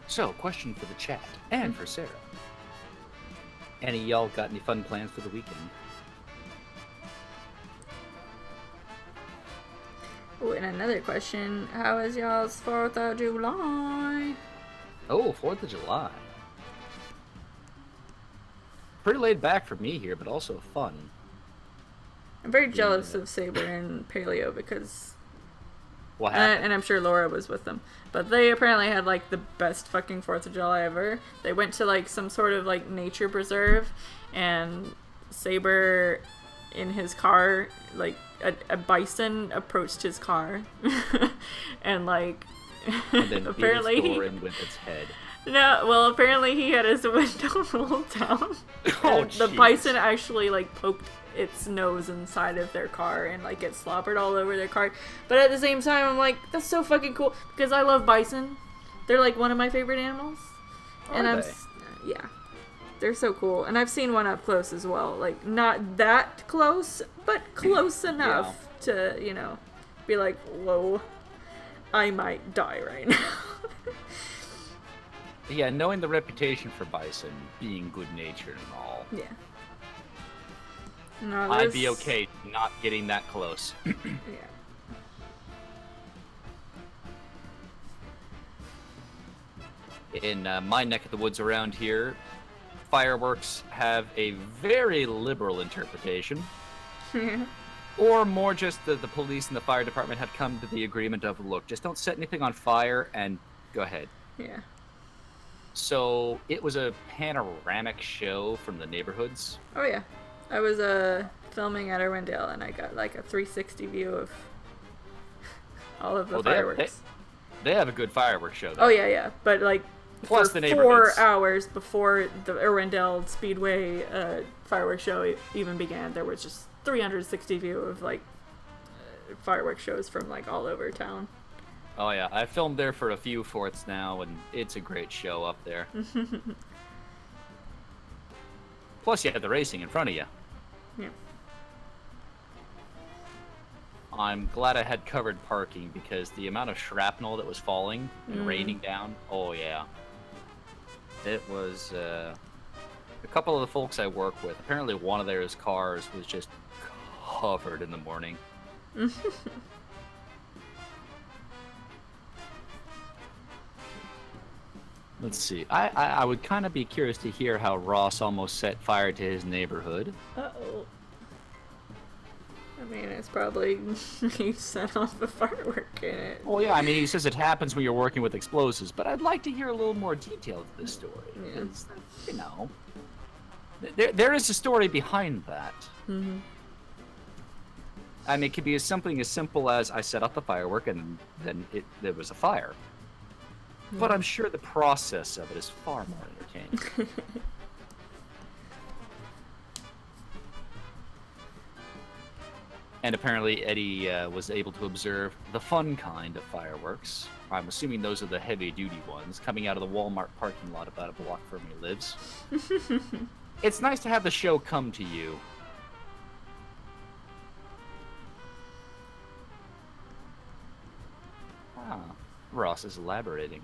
So, question for the chat and for Sarah. Any of y'all got any fun plans for the weekend? Oh, and another question. How is y'all's 4th of July? Oh, 4th of July. Pretty laid back for me here, but also fun. I'm very jealous of Saber and Paleo because... What happened? And I'm sure Laura was with them. But they apparently had, like, the best fucking 4th of July ever. They went to, like, some sort of, like, nature preserve, and Saber, in his car, like, a bison approached his car. And, like, And then apparently beat its door in with its head. No, well, apparently he had his window rolled down. Oh, And the jeez. bison actually, like, poked its nose inside of their car and, like, it slobbered all over their car. But at the same time, I'm like, that's so fucking cool because I love bison. They're, like, one of my favorite animals. And Are they? yeah, they're so cool. And I've seen one up close as well. Like, not that close, but close enough to, you know, be like, whoa, I might die right now. Yeah, knowing the reputation for bison being good-natured and all, Yeah. No, I'd be this- okay not getting that close. Yeah. In my neck of the woods around here, fireworks have a very liberal interpretation. Or more just the police and the fire department have come to the agreement of, look, just don't set anything on fire and go ahead. Yeah. So it was a panoramic show from the neighborhoods. Oh yeah. I was filming at Irwindale and I got like a 360 view of all of the Oh, fireworks. They have a good fireworks show, though. Oh yeah. But like Plus for the 4 neighborhoods. hours before the Irwindale Speedway fireworks show even began, there was just 360 view of like fireworks shows from like all over town. Oh yeah, I filmed there for a few fourths now, and it's a great show up there. Plus, you had the racing in front of you. Yeah. I'm glad I had covered parking because the amount of shrapnel that was falling and raining down, oh yeah. It was, a couple of the folks I work with, apparently one of their cars was just covered in the morning. Let's see. I would kind of be curious to hear how Ross almost set fire to his neighborhood. Uh-oh. I mean, it's probably he set off a firework in it. Well, yeah, I mean, he says it happens when you're working with explosives, but I'd like to hear a little more detail to this story. Yeah. Because, you know, there is a story behind that. Mm-hmm. I mean, it could be something as simple as I set off the firework and then there was a fire. But I'm sure the process of it is far more entertaining. And apparently Eddie was able to observe the fun kind of fireworks. I'm assuming those are the heavy-duty ones coming out of the Walmart parking lot about a block from where he lives. It's nice to have the show come to you. Ah, Ross is elaborating.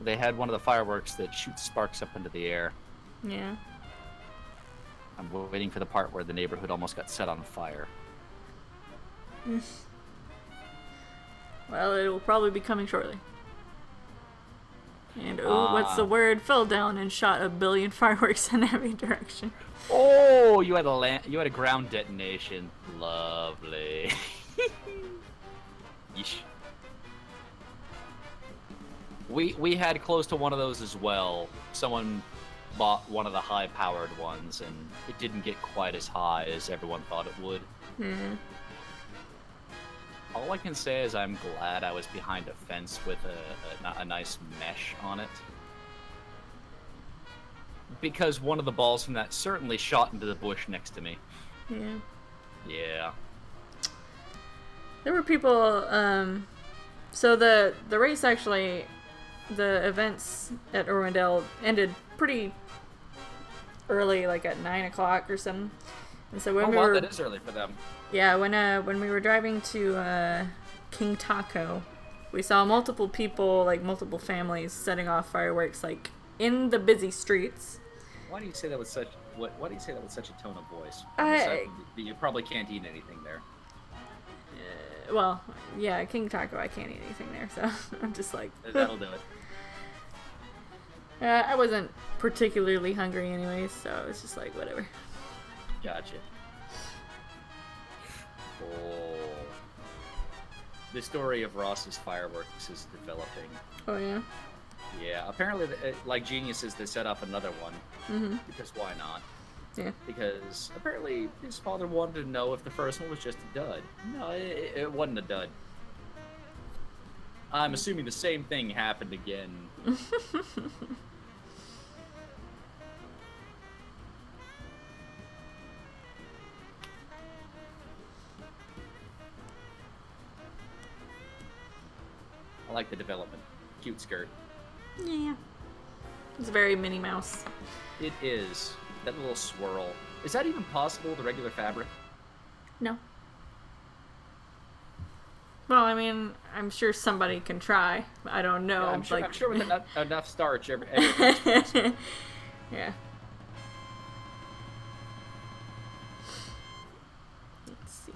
They had one of the fireworks that shoots sparks up into the air. Yeah. I'm waiting for the part where the neighborhood almost got set on fire. Well, it will probably be coming shortly. And what's the word? Fell down and shot 1 billion fireworks in every direction. Oh, you had a ground detonation. Lovely. Yeesh. We had close to one of those as well. Someone bought one of the high-powered ones, and it didn't get quite as high as everyone thought it would. Hmm. All I can say is I'm glad I was behind a fence with a nice mesh on it. Because one of the balls from that certainly shot into the bush next to me. Yeah. Yeah. There were people, so the race actually, the events at Irwindale ended pretty early, like at 9 o'clock or something. And so when that is early for them. Yeah, when we were driving to King Taco, we saw multiple people, like multiple families, setting off fireworks, like in the busy streets. Why do you say that with such Why do you say that with such a tone of voice? You probably can't eat anything there. Well, yeah, King Taco, I can't eat anything there, so I'm just like... That'll do it. I wasn't particularly hungry anyways, so it's just like, whatever. Gotcha. Oh. The story of Ross's fireworks is developing. Oh, yeah? Yeah, apparently, like geniuses, they set off another one. Mm-hmm. Because why not? Yeah. Because apparently his father wanted to know if the first one was just a dud. No, it wasn't a dud. I'm assuming the same thing happened again. I like the development. Cute skirt. Yeah. It's very Minnie Mouse. It is. That little swirl. Is that even possible with regular fabric? No. Well, I mean, I'm sure somebody can try. I don't know. Yeah, I'm sure with enough starch, every Yeah. Let's see.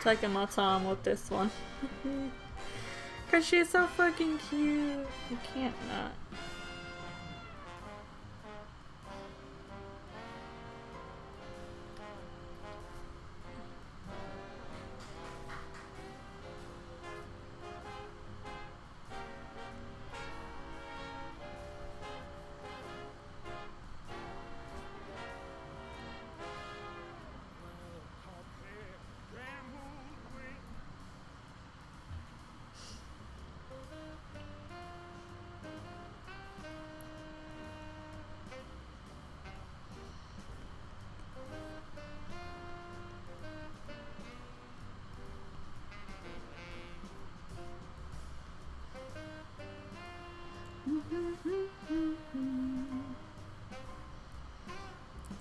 Taking my time with this one. Cause she's so fucking cute. You can't not.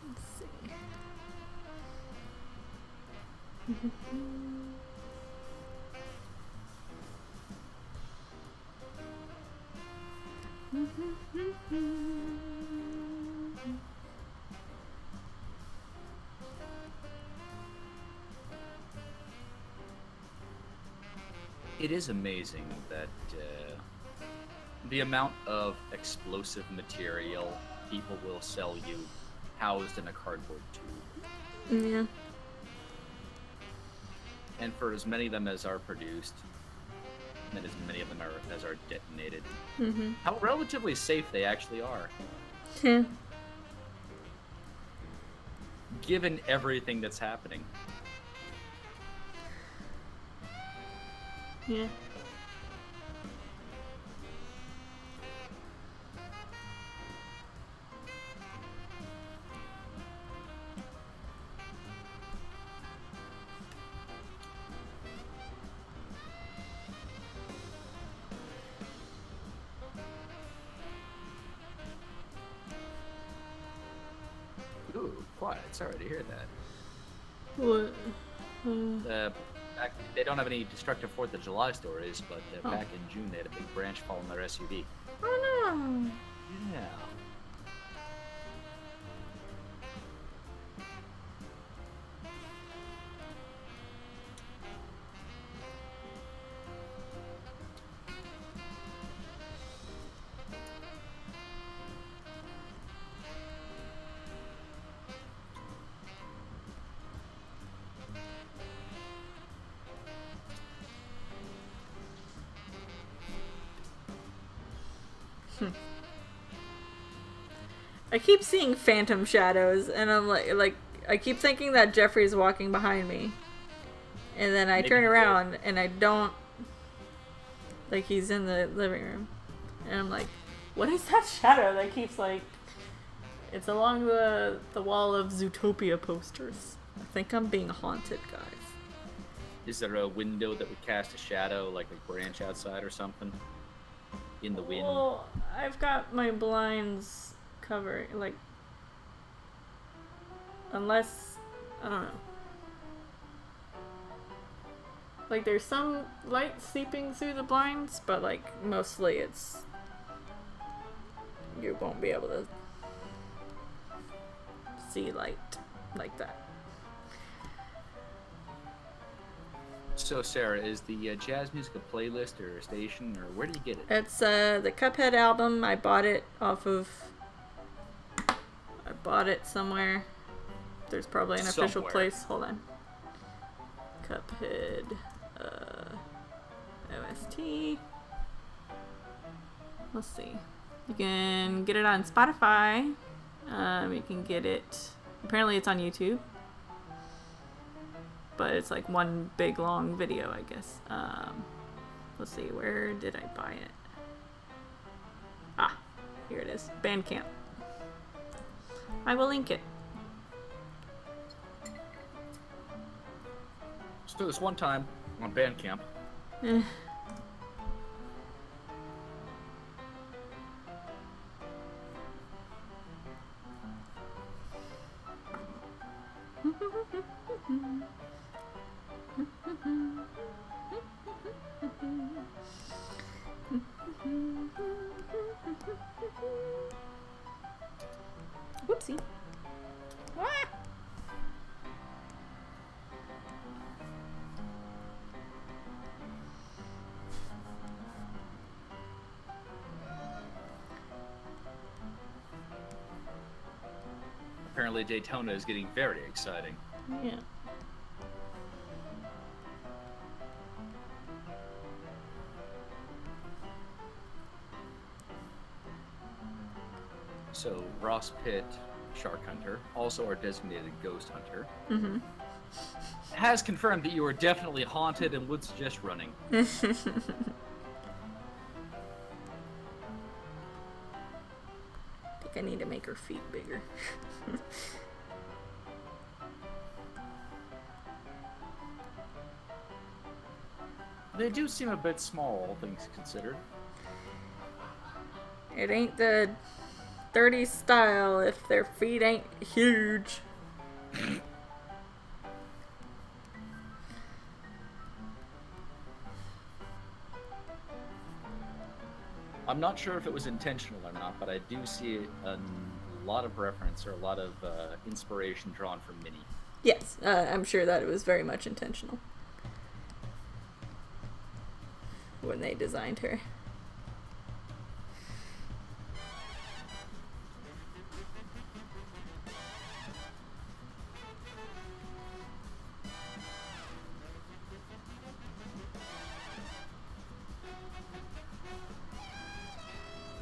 Let's see. It is amazing that the amount of explosive material people will sell you housed in a cardboard tube. Yeah. And for as many of them as are produced, and as many of them as are detonated, how relatively safe they actually are. Yeah. Given everything that's happening. Yeah. quiet. Sorry to hear that. What? They don't have any destructive 4th of July stories, but Oh. back in June they had a big branch fall on their SUV. Oh no. Yeah. I keep seeing phantom shadows, and I'm like, I keep thinking that Jeffrey's walking behind me, and then I Maybe turn he around and I don't. Like he's in the living room, and I'm like, what is that shadow that keeps like? It's along the wall of Zootopia posters. I think I'm being haunted, guys. Is there a window that would cast a shadow, like a branch outside or something? In the wind? Well, I've got my blinds covered, like, unless, I don't know. Like, there's some light seeping through the blinds, but, like, mostly it's, you won't be able to see light like that. So, Sarah, is the jazz music a playlist or a station, or where do you get it? It's the Cuphead album. I bought it somewhere. There's probably an official Somewhere. place. Hold on. Cuphead OST. Let's see. You can get it on Spotify. You can get it. Apparently, it's on YouTube. But it's like one big long video, I guess. Let's see, where did I buy it? Ah, here it is. Bandcamp. I will link it. So this one time on Bandcamp, Eh. Whoopsie. Ah! apparently Daytona is getting very exciting. Yeah. So Ross Pitt, Shark Hunter, also our designated ghost hunter, Mm-hmm. has confirmed that you are definitely haunted and would suggest running. I think I need to make her feet bigger. They do seem a bit small, all things considered. It ain't the 30s style if their feet ain't huge. I'm not sure if it was intentional or not, but I do see a lot of reference or a lot of inspiration drawn from Minnie. Yes, I'm sure that it was very much intentional when they designed her.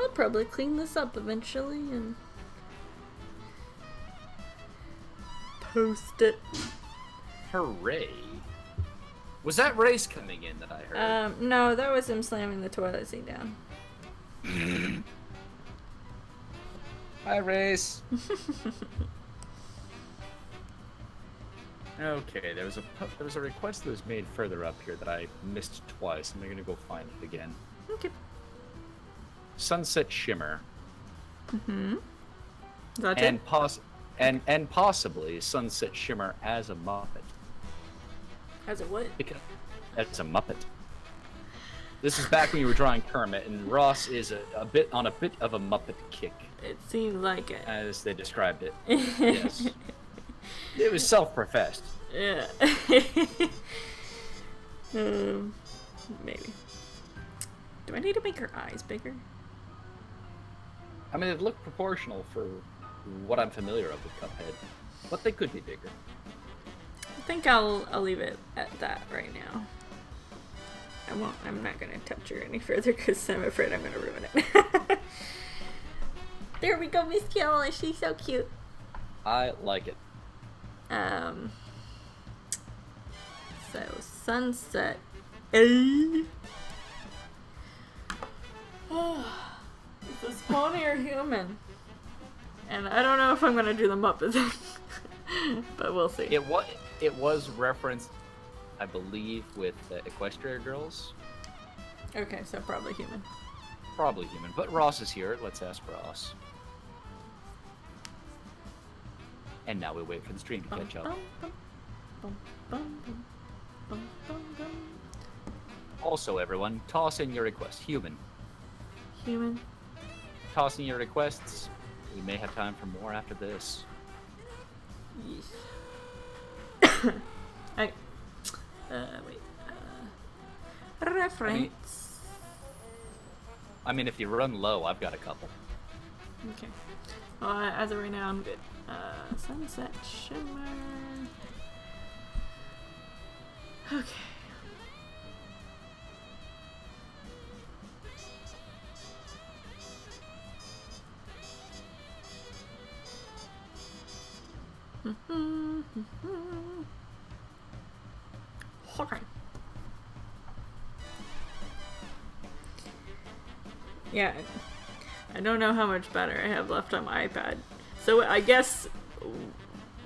I'll probably clean this up eventually and post it. Hooray! Was that Race coming in that I heard? No, that was him slamming the toilet seat down. Hi, Race. Okay, there was a request that was made further up here that I missed twice. I'm gonna go find it again. Okay. Sunset Shimmer Mm-hmm. Is that and it? And possibly Sunset Shimmer as a Muppet. As a what? Because that's a Muppet. This is back when you were drawing Kermit, and Ross is a bit of a Muppet kick, It seems like it. as they described it. Yes. It was self-professed. Yeah. Maybe. Do I need to make her eyes bigger? I mean, it looked proportional for what I'm familiar of with Cuphead, but they could be bigger. I think I'll leave it at that right now. I'm not gonna touch her any further because I'm afraid I'm gonna ruin it. There we go, Miss Kiala. She's so cute. I like it. So sunset. Is this pony or human? And I don't know if I'm gonna do the Muppet thing, but we'll see. It was referenced, I believe, with Equestria Girls. Okay, so probably human. Probably human, but Ross is here. Let's ask Ross. And now we wait for the stream to catch up. Also, everyone, toss in your request. Human. Human. Toss in your requests. We may have time for more after this. Yes. Wait. Reference. I mean, if you run low, I've got a couple. Okay. Well, as of right now, I'm good. Sunset Shimmer. Okay. Okay. Yeah, I don't know how much battery I have left on my iPad. So I guess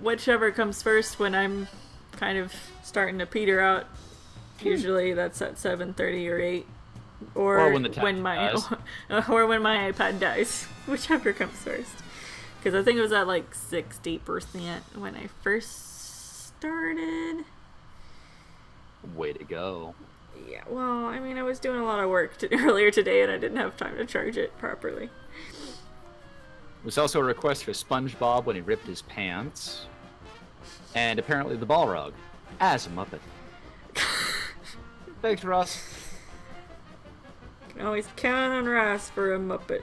whichever comes first when I'm kind of starting to peter out, usually that's at 7:30 or 8. Or when the tablet dies. or when my iPad dies, whichever comes first. Because I think it was at like 60% when I first started. Way to go. Yeah, well, I mean, I was doing a lot of work earlier today and I didn't have time to charge it properly. There's also a request for SpongeBob when he ripped his pants. And apparently the Balrog as a Muppet. Thanks, Ross. Can always count on Ross for a Muppet.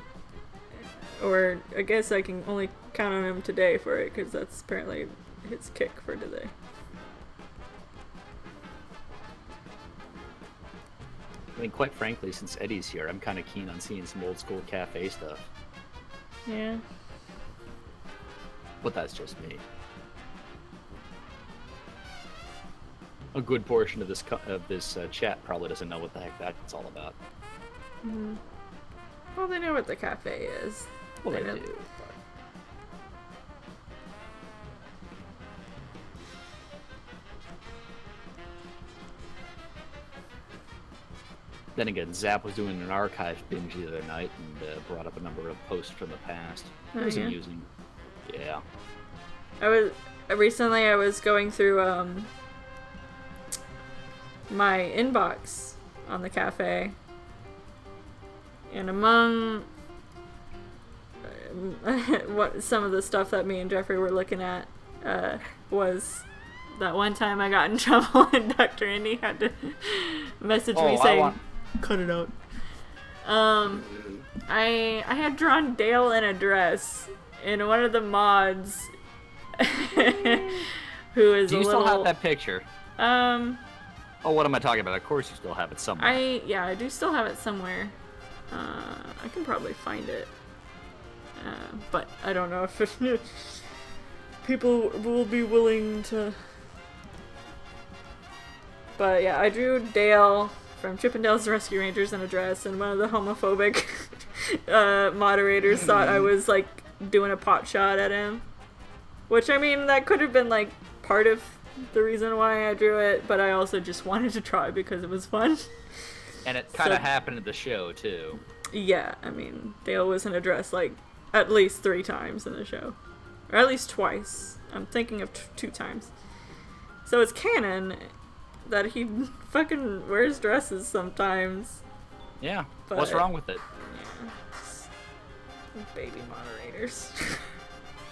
Or I guess I can only count on him today for it because that's apparently his kick for today. I mean, quite frankly, since Eddie's here, I'm kind of keen on seeing some old school cafe stuff. Yeah. But that's just me. A good portion of this chat probably doesn't know what the heck that's all about. Mm-hmm. Well, they know what the cafe is. Well, they know- do. Then again, Zap was doing an archive binge the other night and brought up a number of posts from the past. It Oh, was yeah? amusing. Yeah. Recently I was going through my inbox on the cafe, and among what some of the stuff that me and Jeffrey were looking at was that one time I got in trouble and Dr. Indy had to message me saying, "Cut it out." I had drawn Dale in a dress, and one of the mods, who is Do you a still little, have that picture? Oh, what am I talking about? Of course you still have it somewhere. I do still have it somewhere. I can probably find it, but I don't know if people will be willing to. But yeah, I drew Dale from Chip and Dale's Rescue Rangers in a dress, and one of the homophobic moderators thought I was like doing a pot shot at him. Which, I mean, that could have been like part of the reason why I drew it, but I also just wanted to try because it was fun. And it kind of So- happened at the show, too. Yeah, I mean, Dale was in a dress like at least 3 times in the show. or at least twice. I'm thinking of 2 times. So it's canon that he fucking wears dresses sometimes. Yeah. But- What's wrong with it? Yeah. Baby moderators.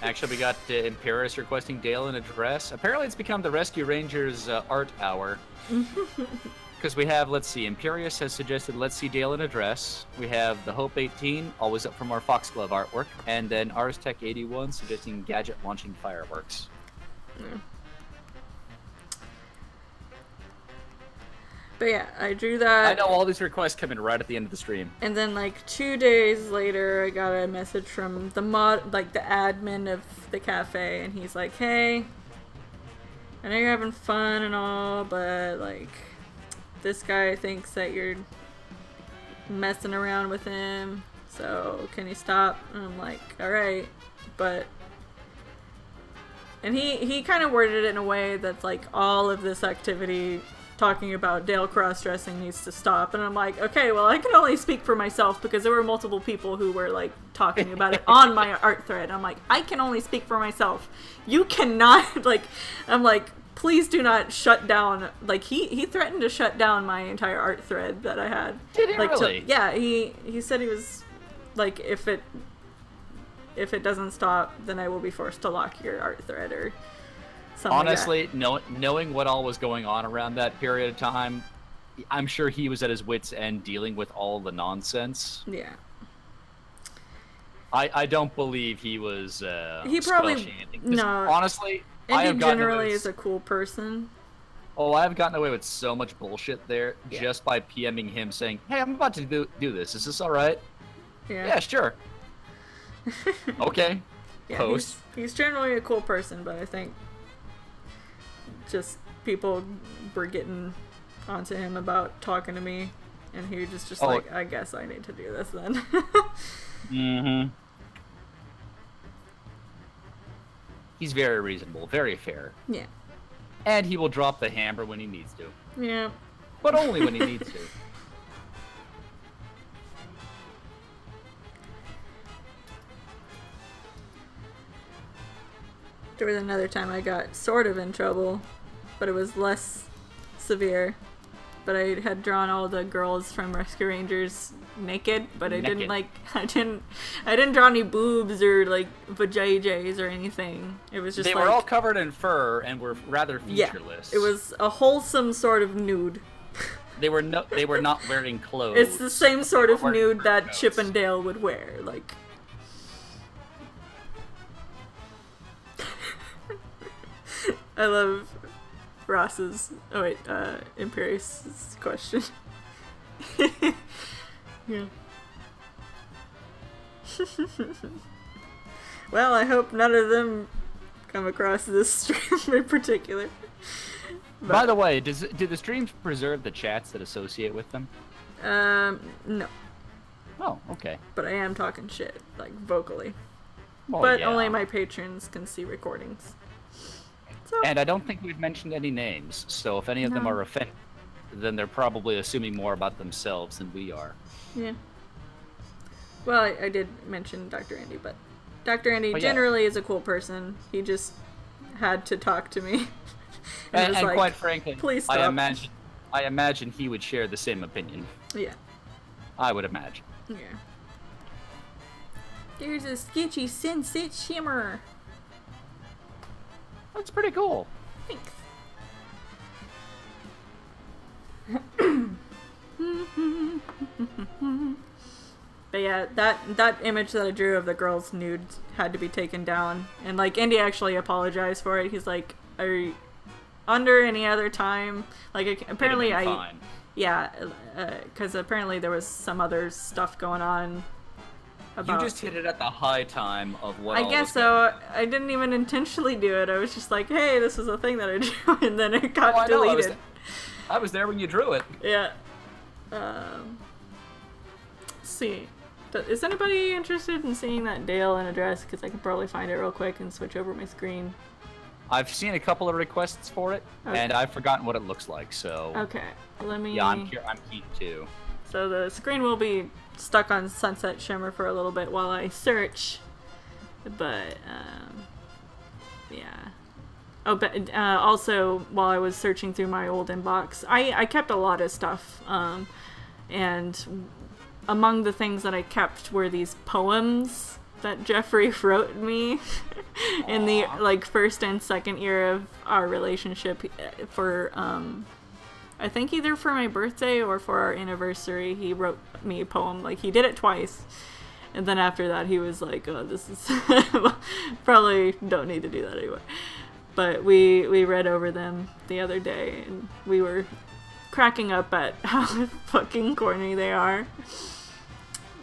Actually, we got Imperius requesting Dale in a dress. Apparently, it's become the Rescue Rangers art hour. Because we have, let's see, Imperius has suggested let's see Dale in a dress. We have the Hope 18, always up from our Foxglove artwork. And then Ars Tech 81 suggesting Gadget launching fireworks. Yeah. But yeah, I drew that. I know all these requests come in right at the end of the stream. And then like 2 days later, I got a message from the admin of the cafe, and he's like, "Hey, I know you're having fun and all, but like, this guy thinks that you're messing around with him. So can you stop?" And I'm like, "All right," but. And he kind of worded it in a way that's like all of this activity talking about Dale cross-dressing needs to stop. And I'm like, okay, well, I can only speak for myself because there were multiple people who were like talking about it on my art thread. I'm like, I can only speak for myself. You cannot, like, I'm like, please do not shut down. Like, he threatened to shut down my entire art thread that I had. Did he like, really? Yeah, he said he was like, if it doesn't stop, then I will be forced to lock your art thread or something. Honestly, knowing what all was going on around that period of time, I'm sure he was at his wit's end dealing with all the nonsense. Yeah. I don't believe he was He probably squelching anything. 'Cause no. honestly, I have Indy gotten generally away is a cool person. I've gotten away with so much bullshit there Yeah. just by PMing him saying, "Hey, I'm about to do this. Is this all right?" Yeah. Yeah, sure. Okay. Yeah, Post. he's generally a cool person, but I think just people were getting onto him about talking to me, and he was just like, I guess I need to do this then. Mm-hmm. He's very reasonable, very fair. Yeah. And he will drop the hammer when he needs to. Yeah. But only when he needs to. There was another time I got sort of in trouble, but it was less severe. But I had drawn all the girls from Rescue Rangers naked, but I didn't draw any boobs or like vajayjays or anything. It was just they like, were all covered in fur and were rather featureless. it was a wholesome sort of nude. They were not wearing clothes. It's the same sort of Wearing nude fur that coats. Chip and Dale would wear, like. I love Imperius' question. Yeah. Well, I hope none of them come across this stream in particular. By the way, do the streams preserve the chats that associate with them? No. Oh, okay. But I am talking shit, like, vocally. Well, But yeah. only my patrons can see recordings. So, And I don't think we've mentioned any names, so if any of them No. are offended, then they're probably assuming more about themselves than we are. yeah. Well, I did mention Dr. Andy, but Dr. Andy Oh, yeah. generally is a cool person. He just had to talk to me. And was like, quite frankly, please I stop. imagine he would share the same opinion. Yeah. I would imagine. Yeah. There's a sketchy sunset shimmer. That's pretty cool. Thanks. But yeah, that image that I drew of the girls nude had to be taken down, and like Andy actually apologized for it. He's like, "Are you under any other time?" Like apparently It'd have been I, fine. yeah, because apparently there was some other stuff going on. You About, just hit it at the high time of what I all guess was so. I didn't even intentionally do it. I was just like, "Hey, this is a thing that I drew," and then it got Oh, I know, deleted. I was there when you drew it. Yeah. Let's see. Is anybody interested in seeing that Dale in a dress? Because I can probably find it real quick and switch over my screen. I've seen a couple of requests for it, Okay. and I've forgotten what it looks like. So Okay, let me. yeah, I'm keen too. So the screen will be stuck on Sunset Shimmer for a little bit while I search. But Yeah. Oh, but also, while I was searching through my old inbox, I kept a lot of stuff. And among the things that I kept were these poems that Jeffrey wrote me in the like first and second year of our relationship for I think either for my birthday or for our anniversary. He wrote me a poem. Like, he did it twice. And then after that, he was like, oh, this is probably don't need to do that anymore. But we read over them the other day, and we were cracking up at how fucking corny they are.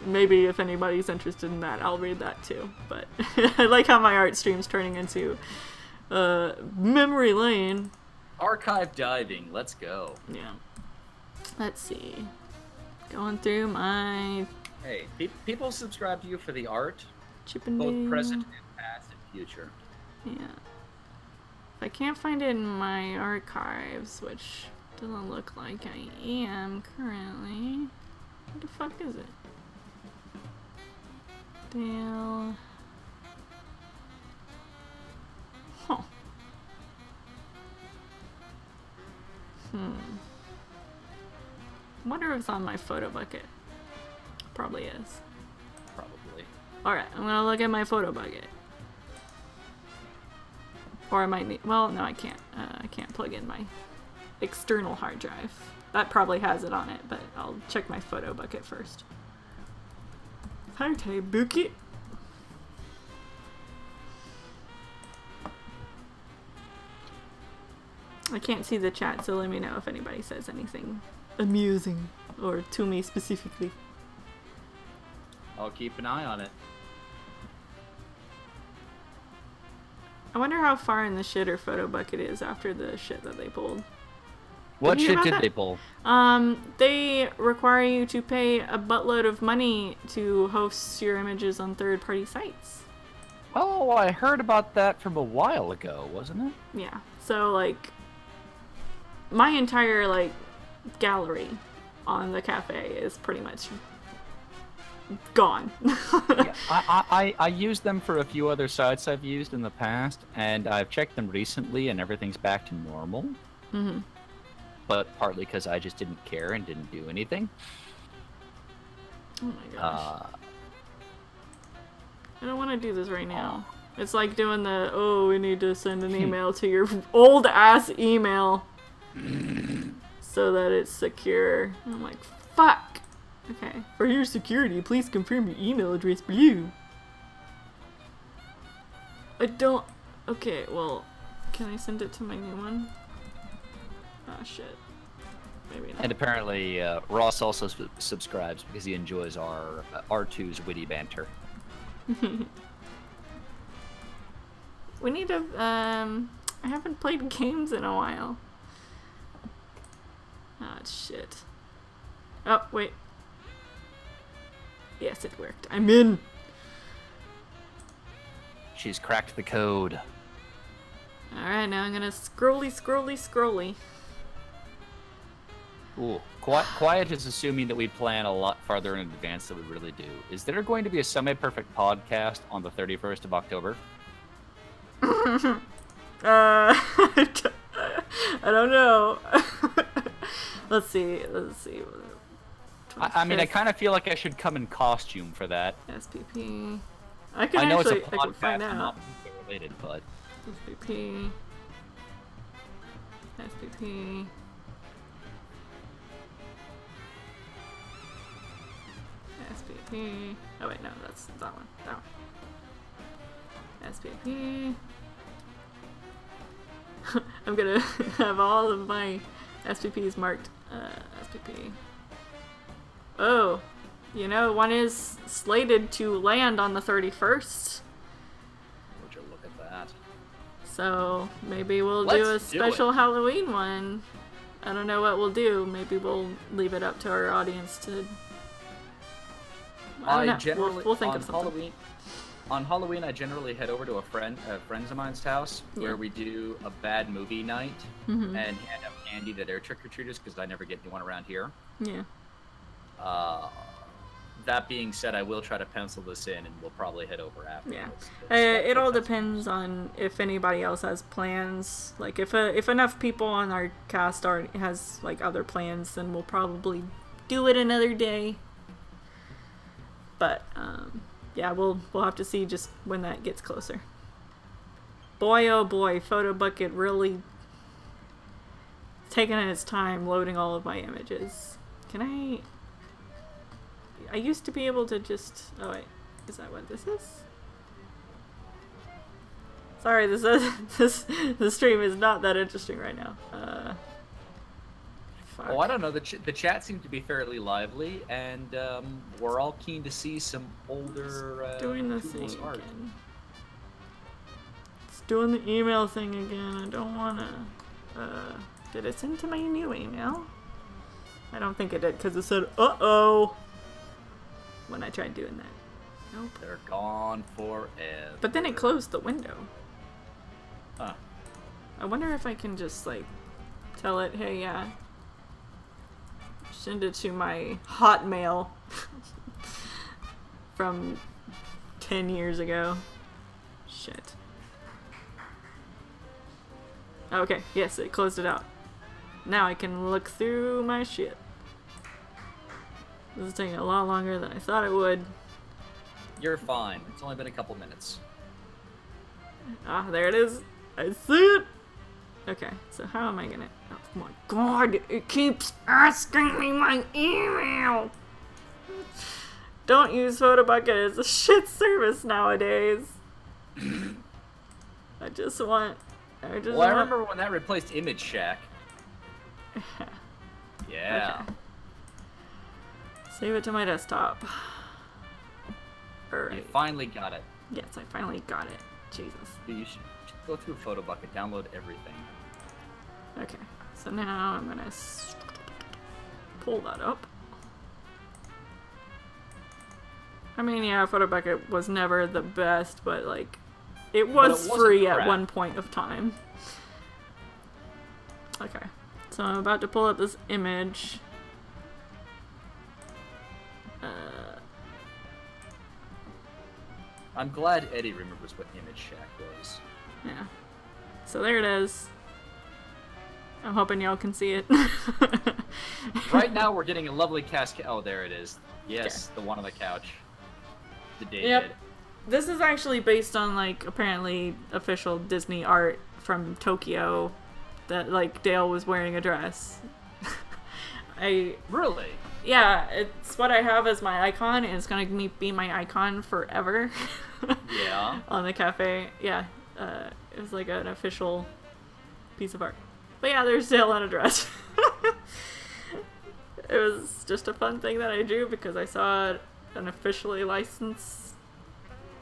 Maybe if anybody's interested in that, I'll read that too. But I like how my art stream's turning into memory lane. Archive diving. Let's go. Yeah. Let's see. Going through my Hey, people subscribe to you for the art, Chippendale. both present and past and future. Yeah. If I can't find it in my archives, which doesn't look like I am currently. What the fuck is it? Dale. Huh. Wonder if it's on my photo bucket. Probably is. Probably. Alright, I'm gonna look at my photo bucket. Or I might need, well, no, I can't. I can't plug in my external hard drive. That probably has it on it, but I'll check my photo bucket first. Photo bucket. I can't see the chat, so let me know if anybody says anything amusing or to me specifically. I'll keep an eye on it. I wonder how far in the shitter photo bucket is after the shit that they pulled. What Did you hear shit did about they that? pull? They require you to pay a buttload of money to host your images on third-party sites. Oh, I heard about that from a while ago, wasn't it? Yeah. So, like, my entire, like, gallery on the cafe is pretty much gone. Yeah, I used them for a few other sites I've used in the past, and I've checked them recently, and everything's back to normal. Mm-hmm. But partly because I just didn't care and didn't do anything. Oh my gosh. I don't want to do this right now. It's like doing the, oh, we need to send an email to your old ass email so that it's secure. And I'm like, fuck. Okay. For your security, please confirm your email address below. I don't. Okay, well, can I send it to my new one? Ah, shit. Maybe not. And apparently, Ross also subscribes because he enjoys our R2's witty banter. We need to, I haven't played games in a while. Ah, shit. Oh, wait. Yes, it worked. I'm in! She's cracked the code. Alright, now I'm gonna scrolly. Ooh, Quiet is assuming that we plan a lot farther in advance than we really do. Is there going to be a semi-perfect podcast on the 31st of October? I don't know. Let's see. I mean, I kind of feel like I should come in costume for that. SPP. I can I know actually, it's a I can podcast find and out. not related, but SPP. SPP. SPP. Oh wait, no, that's that one. That one. SPP. I'm gonna have all of my SPPs marked SPP. Oh, you know, one is slated to land on the 31st. Would you look at that? So maybe we'll do Let's a do special it. Halloween one. I don't know what we'll do. Maybe we'll leave it up to our audience to. I don't know. Generally We'll think on of something. Halloween. On Halloween, I generally head over to friends of mine's house where we do a bad movie night and hand out candy to their trick or treaters because I never get anyone around here. Yeah. That being said, I will try to pencil this in, and we'll probably head over after. Yeah, this. it all depends on if anybody else has plans. Like if enough people on our cast has like other plans, then we'll probably do it another day. But yeah, we'll have to see just when that gets closer. Boy, oh boy, Photo Bucket really taking its time loading all of my images. Can I used to be able to just... Oh wait, is that what this is? Sorry, this stream is not that interesting right now. Fuck. Oh, I don't know. The chat seemed to be fairly lively, and we're all keen to see some older Doing the thing Toodles art. again. It's doing the email thing again. I don't wanna... did it send to my new email? I don't think it did, because it said, uh-oh, when I tried doing that. Nope. They're gone forever. But then it closed the window. Huh. I wonder if I can just, like, tell it, hey, yeah, send it to my Hotmail from 10 years ago. Shit. Okay, yes, it closed it out. Now I can look through my shit. This is taking a lot longer than I thought it would. You're fine. It's only been a couple minutes. Ah, there it is. I see it. Okay, so how am I gonna... Oh my god, it keeps asking me my email! Don't use PhotoBucket, it's a shit service nowadays. I just want... I remember when that replaced Image Shack. Yeah. Okay. Save it to my desktop. You Alright. finally got it. Yes, I finally got it. Jesus. You should go through PhotoBucket, download everything. Okay, so now I'm gonna pull that up. I mean, yeah, PhotoBucket was never the best, but like, it was free at one point of time. Okay, so I'm about to pull up this image. I'm glad Eddie remembers what Image Shack was. Yeah. So there it is. I'm hoping y'all can see it. Right now we're getting a lovely cascade. Oh, there it is. Yes, the one on the couch. The David. Yep. This is actually based on, like, apparently official Disney art from Tokyo that, like, Dale was wearing a dress. Really? Yeah, it's what I have as my icon, and it's gonna be my icon forever. Yeah. On the cafe. Yeah. It was like an official piece of art. But yeah, there's Dale in a dress. It was just a fun thing that I drew because I saw an officially licensed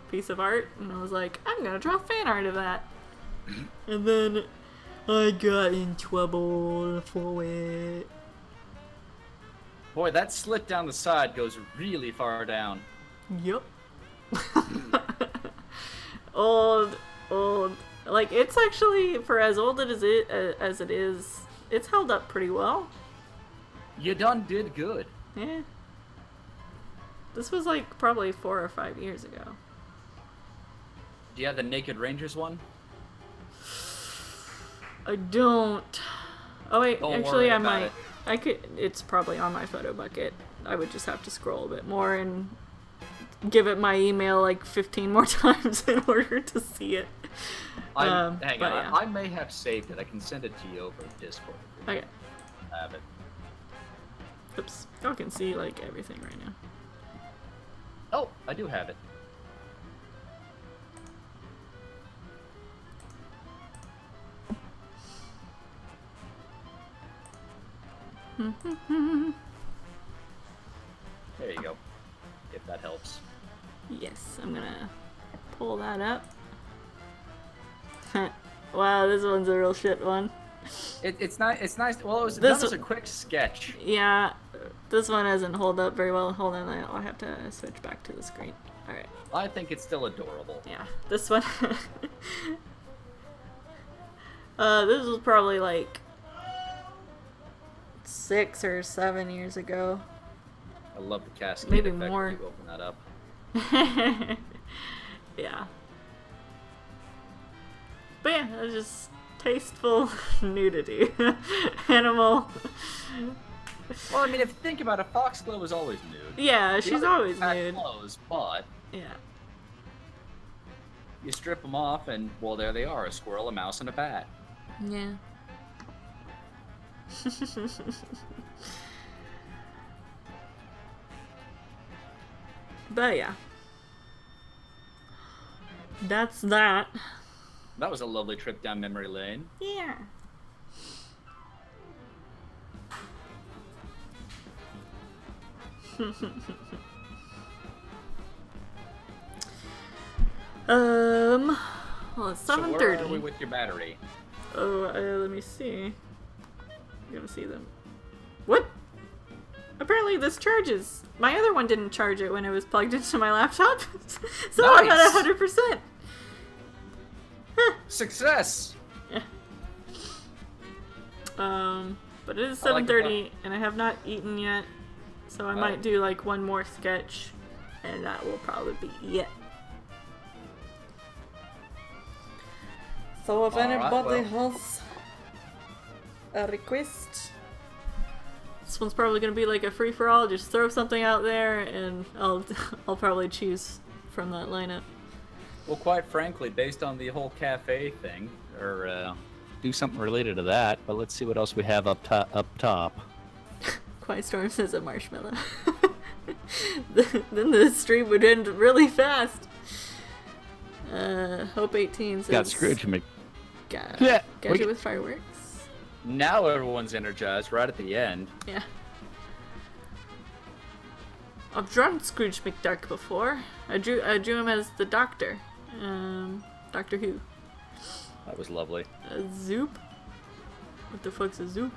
piece of art, and I was like, I'm gonna draw fan art of that. And then I got in trouble for it. Boy, that slit down the side goes really far down. Yep. Old. Like, it's actually, for as old as it is, it's held up pretty well. You done did good. Yeah. This was like probably 4 or 5 years ago. Do you have the Naked Rangers one? I don't. Oh wait, Don't actually worry I about might. it. I could. It's probably on my photo bucket. I would just have to scroll a bit more and give it my email like 15 more times in order to see it. Hang on, yeah. I may have saved it. I can send it to you over Discord. Okay. I have it. Oops. Y'all can see like everything right now. Oh, I do have it. There you go. If that helps. Yes, I'm gonna pull that up. Wow, this one's a real shit one. It's not. It's nice. Well, This that was a quick sketch. Yeah, this one doesn't hold up very well. Hold on, I'll have to switch back to the screen. Alright, I think it's still adorable. yeah, this one. This was probably like 6 or 7 years ago. I love the cascade Maybe effect more. when you open that up. Yeah. But yeah, it's just tasteful nudity. Animal. Well, I mean, if you think about it, Foxglove is always nude. Yeah, The she's other always have nude. clothes, but Yeah. you strip them off, and well, there they are: a squirrel, a mouse, and a bat. Yeah. But yeah. That's that. That was a lovely trip down memory lane. Yeah. Well, it's So where 7:30. are we with your battery? Oh, let me see. I'm gonna see them. What? Apparently this charges. My other one didn't charge it when it was plugged into my laptop. So I'm Nice. at 100%. Success! Yeah. But it is I like the 7:30 and I have not eaten yet. So I Oh. might do like one more sketch and that will probably be it. So if Alright, anybody well. has a request, this one's probably gonna be like a free for all. Just throw something out there, and I'll probably choose from that lineup. Well, quite frankly, based on the whole cafe thing, or do something related to that. But let's see what else we have up top. Quiet Storm says a marshmallow. Then the stream would end really fast. Hope 18 says Got Scrooge Mc. Ga- Yeah, Gadget we- with fireworks. Now everyone's energized right at the end. Yeah. I've drawn Scrooge McDuck before. I drew him as the Doctor. Doctor Who. That was lovely. Zoop? What the fuck's a zoop?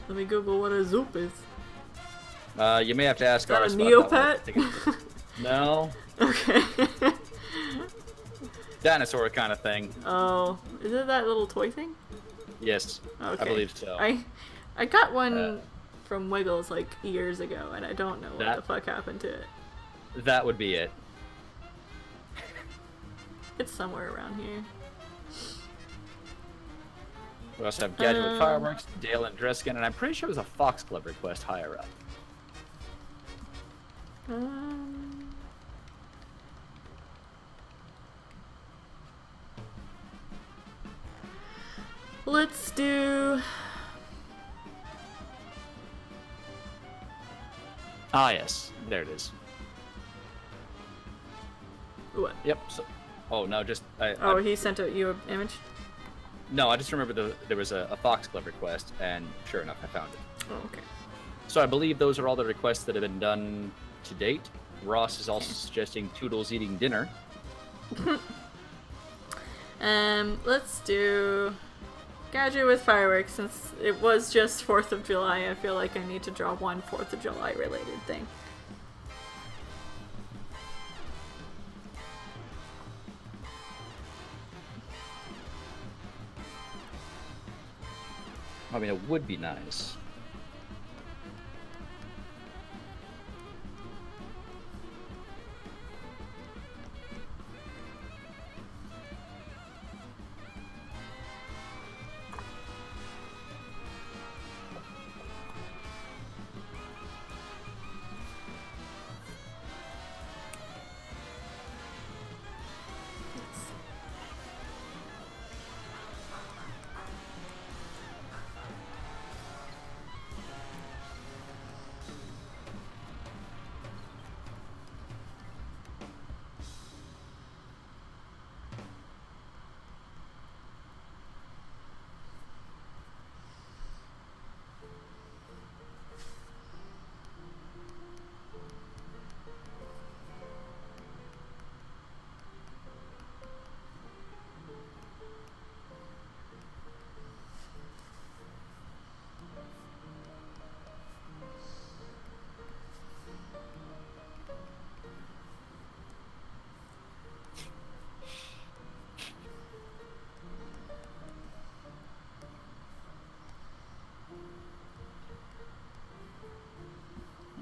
Let me Google what a zoop is. You may have to ask that Aris a about that Neopet? one. No, Okay. dinosaur kind of thing. Oh, is it that little toy thing? Yes, Okay. I believe so. I got one Uh, from Wiggles like years ago, and I don't know what That- the fuck happened to it. That would be it. It's somewhere around here. We also have Gadget with Um, Fireworks, Dale and Dreskin, and I'm pretty sure it was a Foxglove request higher up. Let's do. Ah, yes. There it is. What? Yep. So, oh, no, just... Oh, he sent you an image? No, I just remember there was a Foxglove request, and sure enough, I found it. Oh, okay. So I believe those are all the requests that have been done to date. Ross is also suggesting Toodles eating dinner. Let's do Gadget with fireworks. Since it was just 4th of July, I feel like I need to draw one 4th of July related thing. I mean, it would be nice.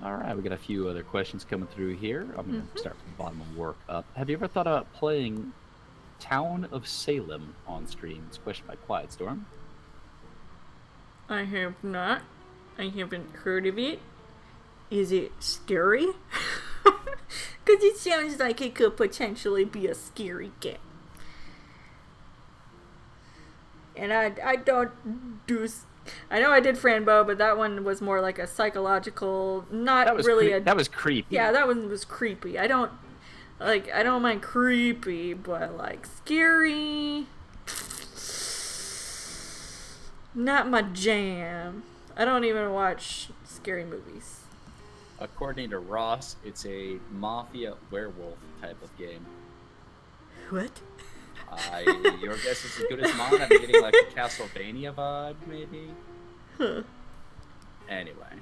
All right, we got a few other questions coming through here. I'm going to start from the bottom and work up. Have you ever thought about playing Town of Salem on stream? It's a question by Quiet Storm. I have not. I haven't heard of it. Is it scary? Because it sounds like it could potentially be a scary game. And I don't do... I know I did Franbo, but that one was more like a psychological, not That was really that was creepy. Yeah, that one was creepy. I don't mind creepy, but like scary, not my jam. I don't even watch scary movies. According to Ross, it's a mafia werewolf type of game. What? Your guess is as good as mine. I'm getting like a Castlevania vibe, maybe. Huh. Anyway.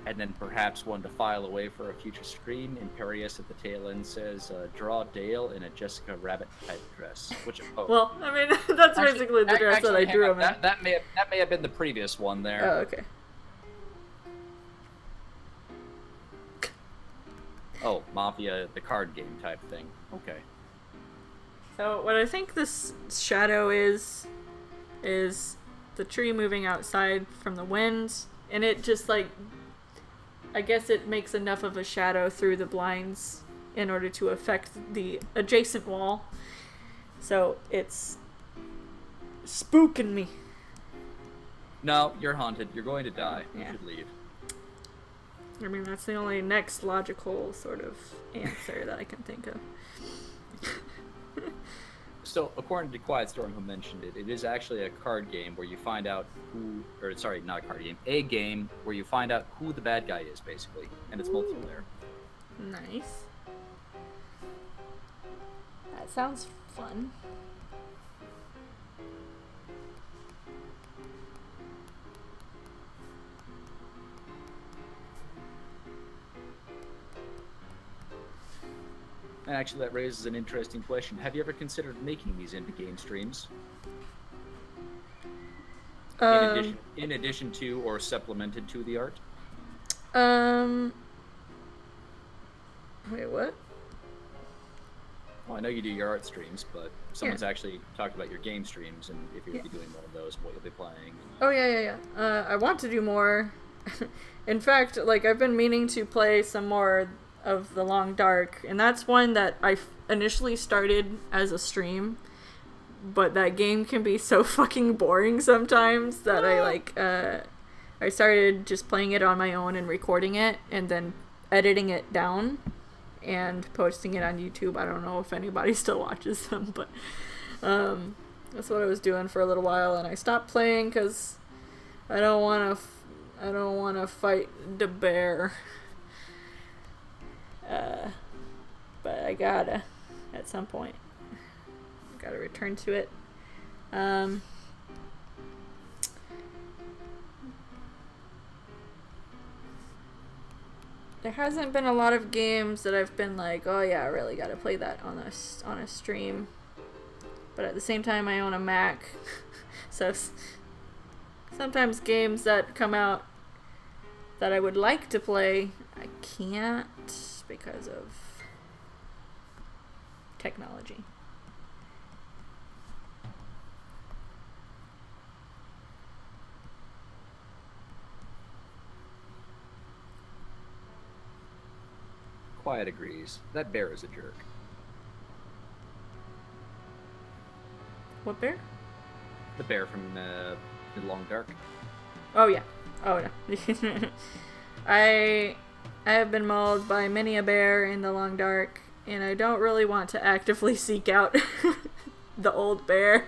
And then perhaps one to file away for a future stream. Imperious at the tail end says, draw Dale in a Jessica Rabbit type dress. Which, Well, I mean, that's basically the dress that I hang drew on. him in. That may have been the previous one there. Oh, okay. Oh, Mafia, the card game type thing. Okay. So what I think this shadow is the tree moving outside from the wind, and it just like, I guess it makes enough of a shadow through the blinds in order to affect the adjacent wall. So it's spooking me. No, you're haunted. You're going to die. Yeah. You should leave. I mean, that's the only next logical sort of answer that I can think of. So, according to Quiet Storm, who mentioned it, it is actually a card game where you find out who, or sorry, not a card game, a game where you find out who the bad guy is, basically, and it's multiplayer. Nice. That sounds fun. And actually, that raises an interesting question. Have you ever considered making these into game streams? In addition to or supplemented to the art? Wait, what? Well, I know you do your art streams, but someone's actually talked about your game streams and if you'll be doing one of those, what you'll be playing. Oh, yeah. I want to do more. In fact, like, I've been meaning to play some more of The Long Dark, and that's one that I initially started as a stream, but that game can be so fucking boring sometimes that I started just playing it on my own and recording it and then editing it down and posting it on YouTube. I don't know if anybody still watches them, but that's what I was doing for a little while, and I stopped playing because I don't want to fight the bear. But I gotta, at some point. Gotta return to it. There hasn't been a lot of games that I've been like, oh yeah, I really gotta play that on a stream. But at the same time, I own a Mac, so sometimes games that come out that I would like to play, I can't because of technology. Quiet agrees. That bear is a jerk. What bear? The bear from The Long Dark. Oh yeah. Oh yeah. I have been mauled by many a bear in The Long Dark, and I don't really want to actively seek out the old bear.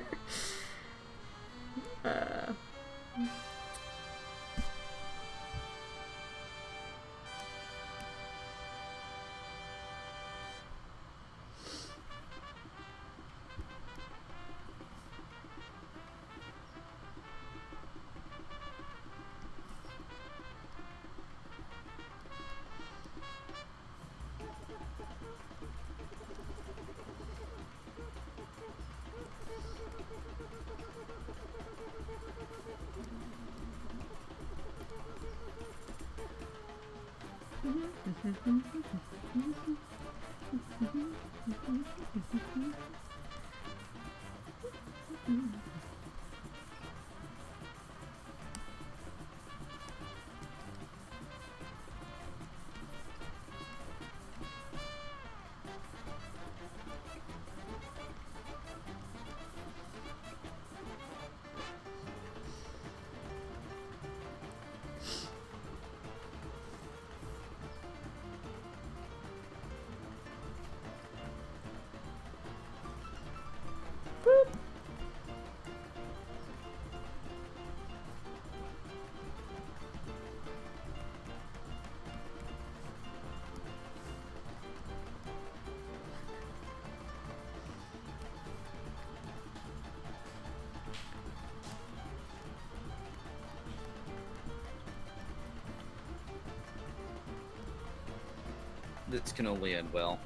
This can only end well.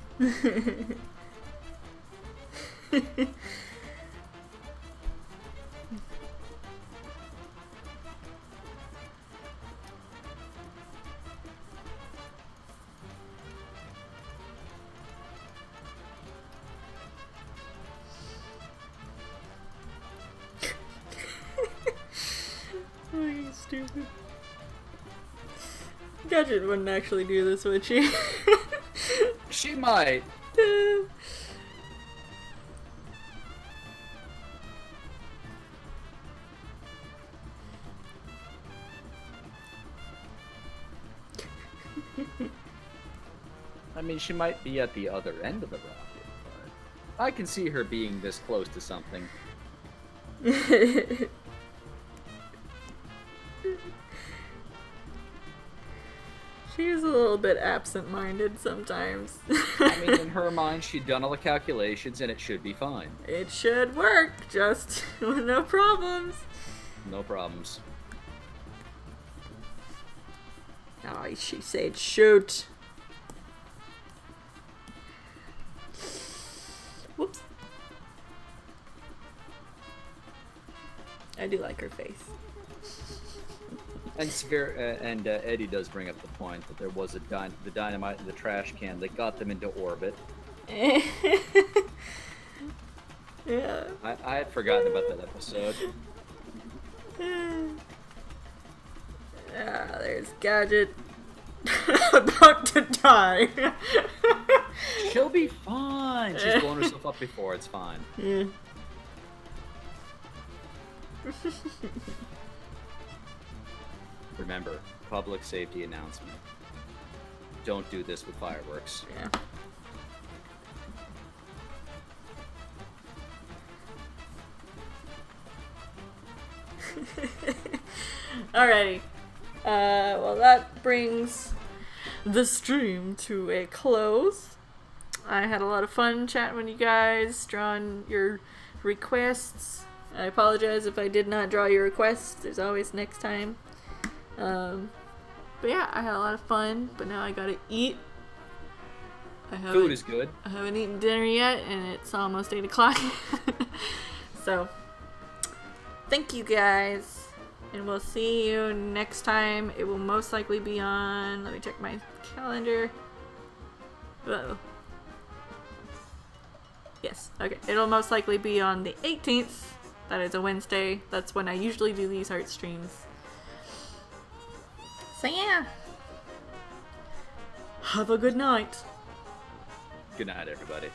Oh, you stupid. Gadget wouldn't actually do this, would she? She might. I mean, she might be at the other end of the rocket, but I can see her being this close to something. She is a little bit absent-minded sometimes. I mean, in her mind, she'd done all the calculations, and it should be fine. It should work, just with no problems. No problems. Oh, she said shoot. Whoops. I do like her face. And Eddie does bring up the point that there was the dynamite in the trash can that got them into orbit. Yeah. I had forgotten about that episode. Ah, there's Gadget. About to die. She'll be fine. She's blown herself up before. It's fine. Yeah. Remember, public safety announcement. Don't do this with fireworks. Yeah. Alrighty. Well, that brings the stream to a close. I had a lot of fun chatting with you guys, drawing your requests. I apologize if I did not draw your requests. There's always next time. But yeah, I had a lot of fun, but now I gotta eat. Food is good. I haven't eaten dinner yet, and it's almost 8 o'clock. So, thank you guys, and we'll see you next time. It will most likely be on, let me check my calendar. Uh-oh. Yes, okay. It'll most likely be on the 18th. That is a Wednesday. That's when I usually do these art streams. So yeah. Have a good night. Good night, everybody.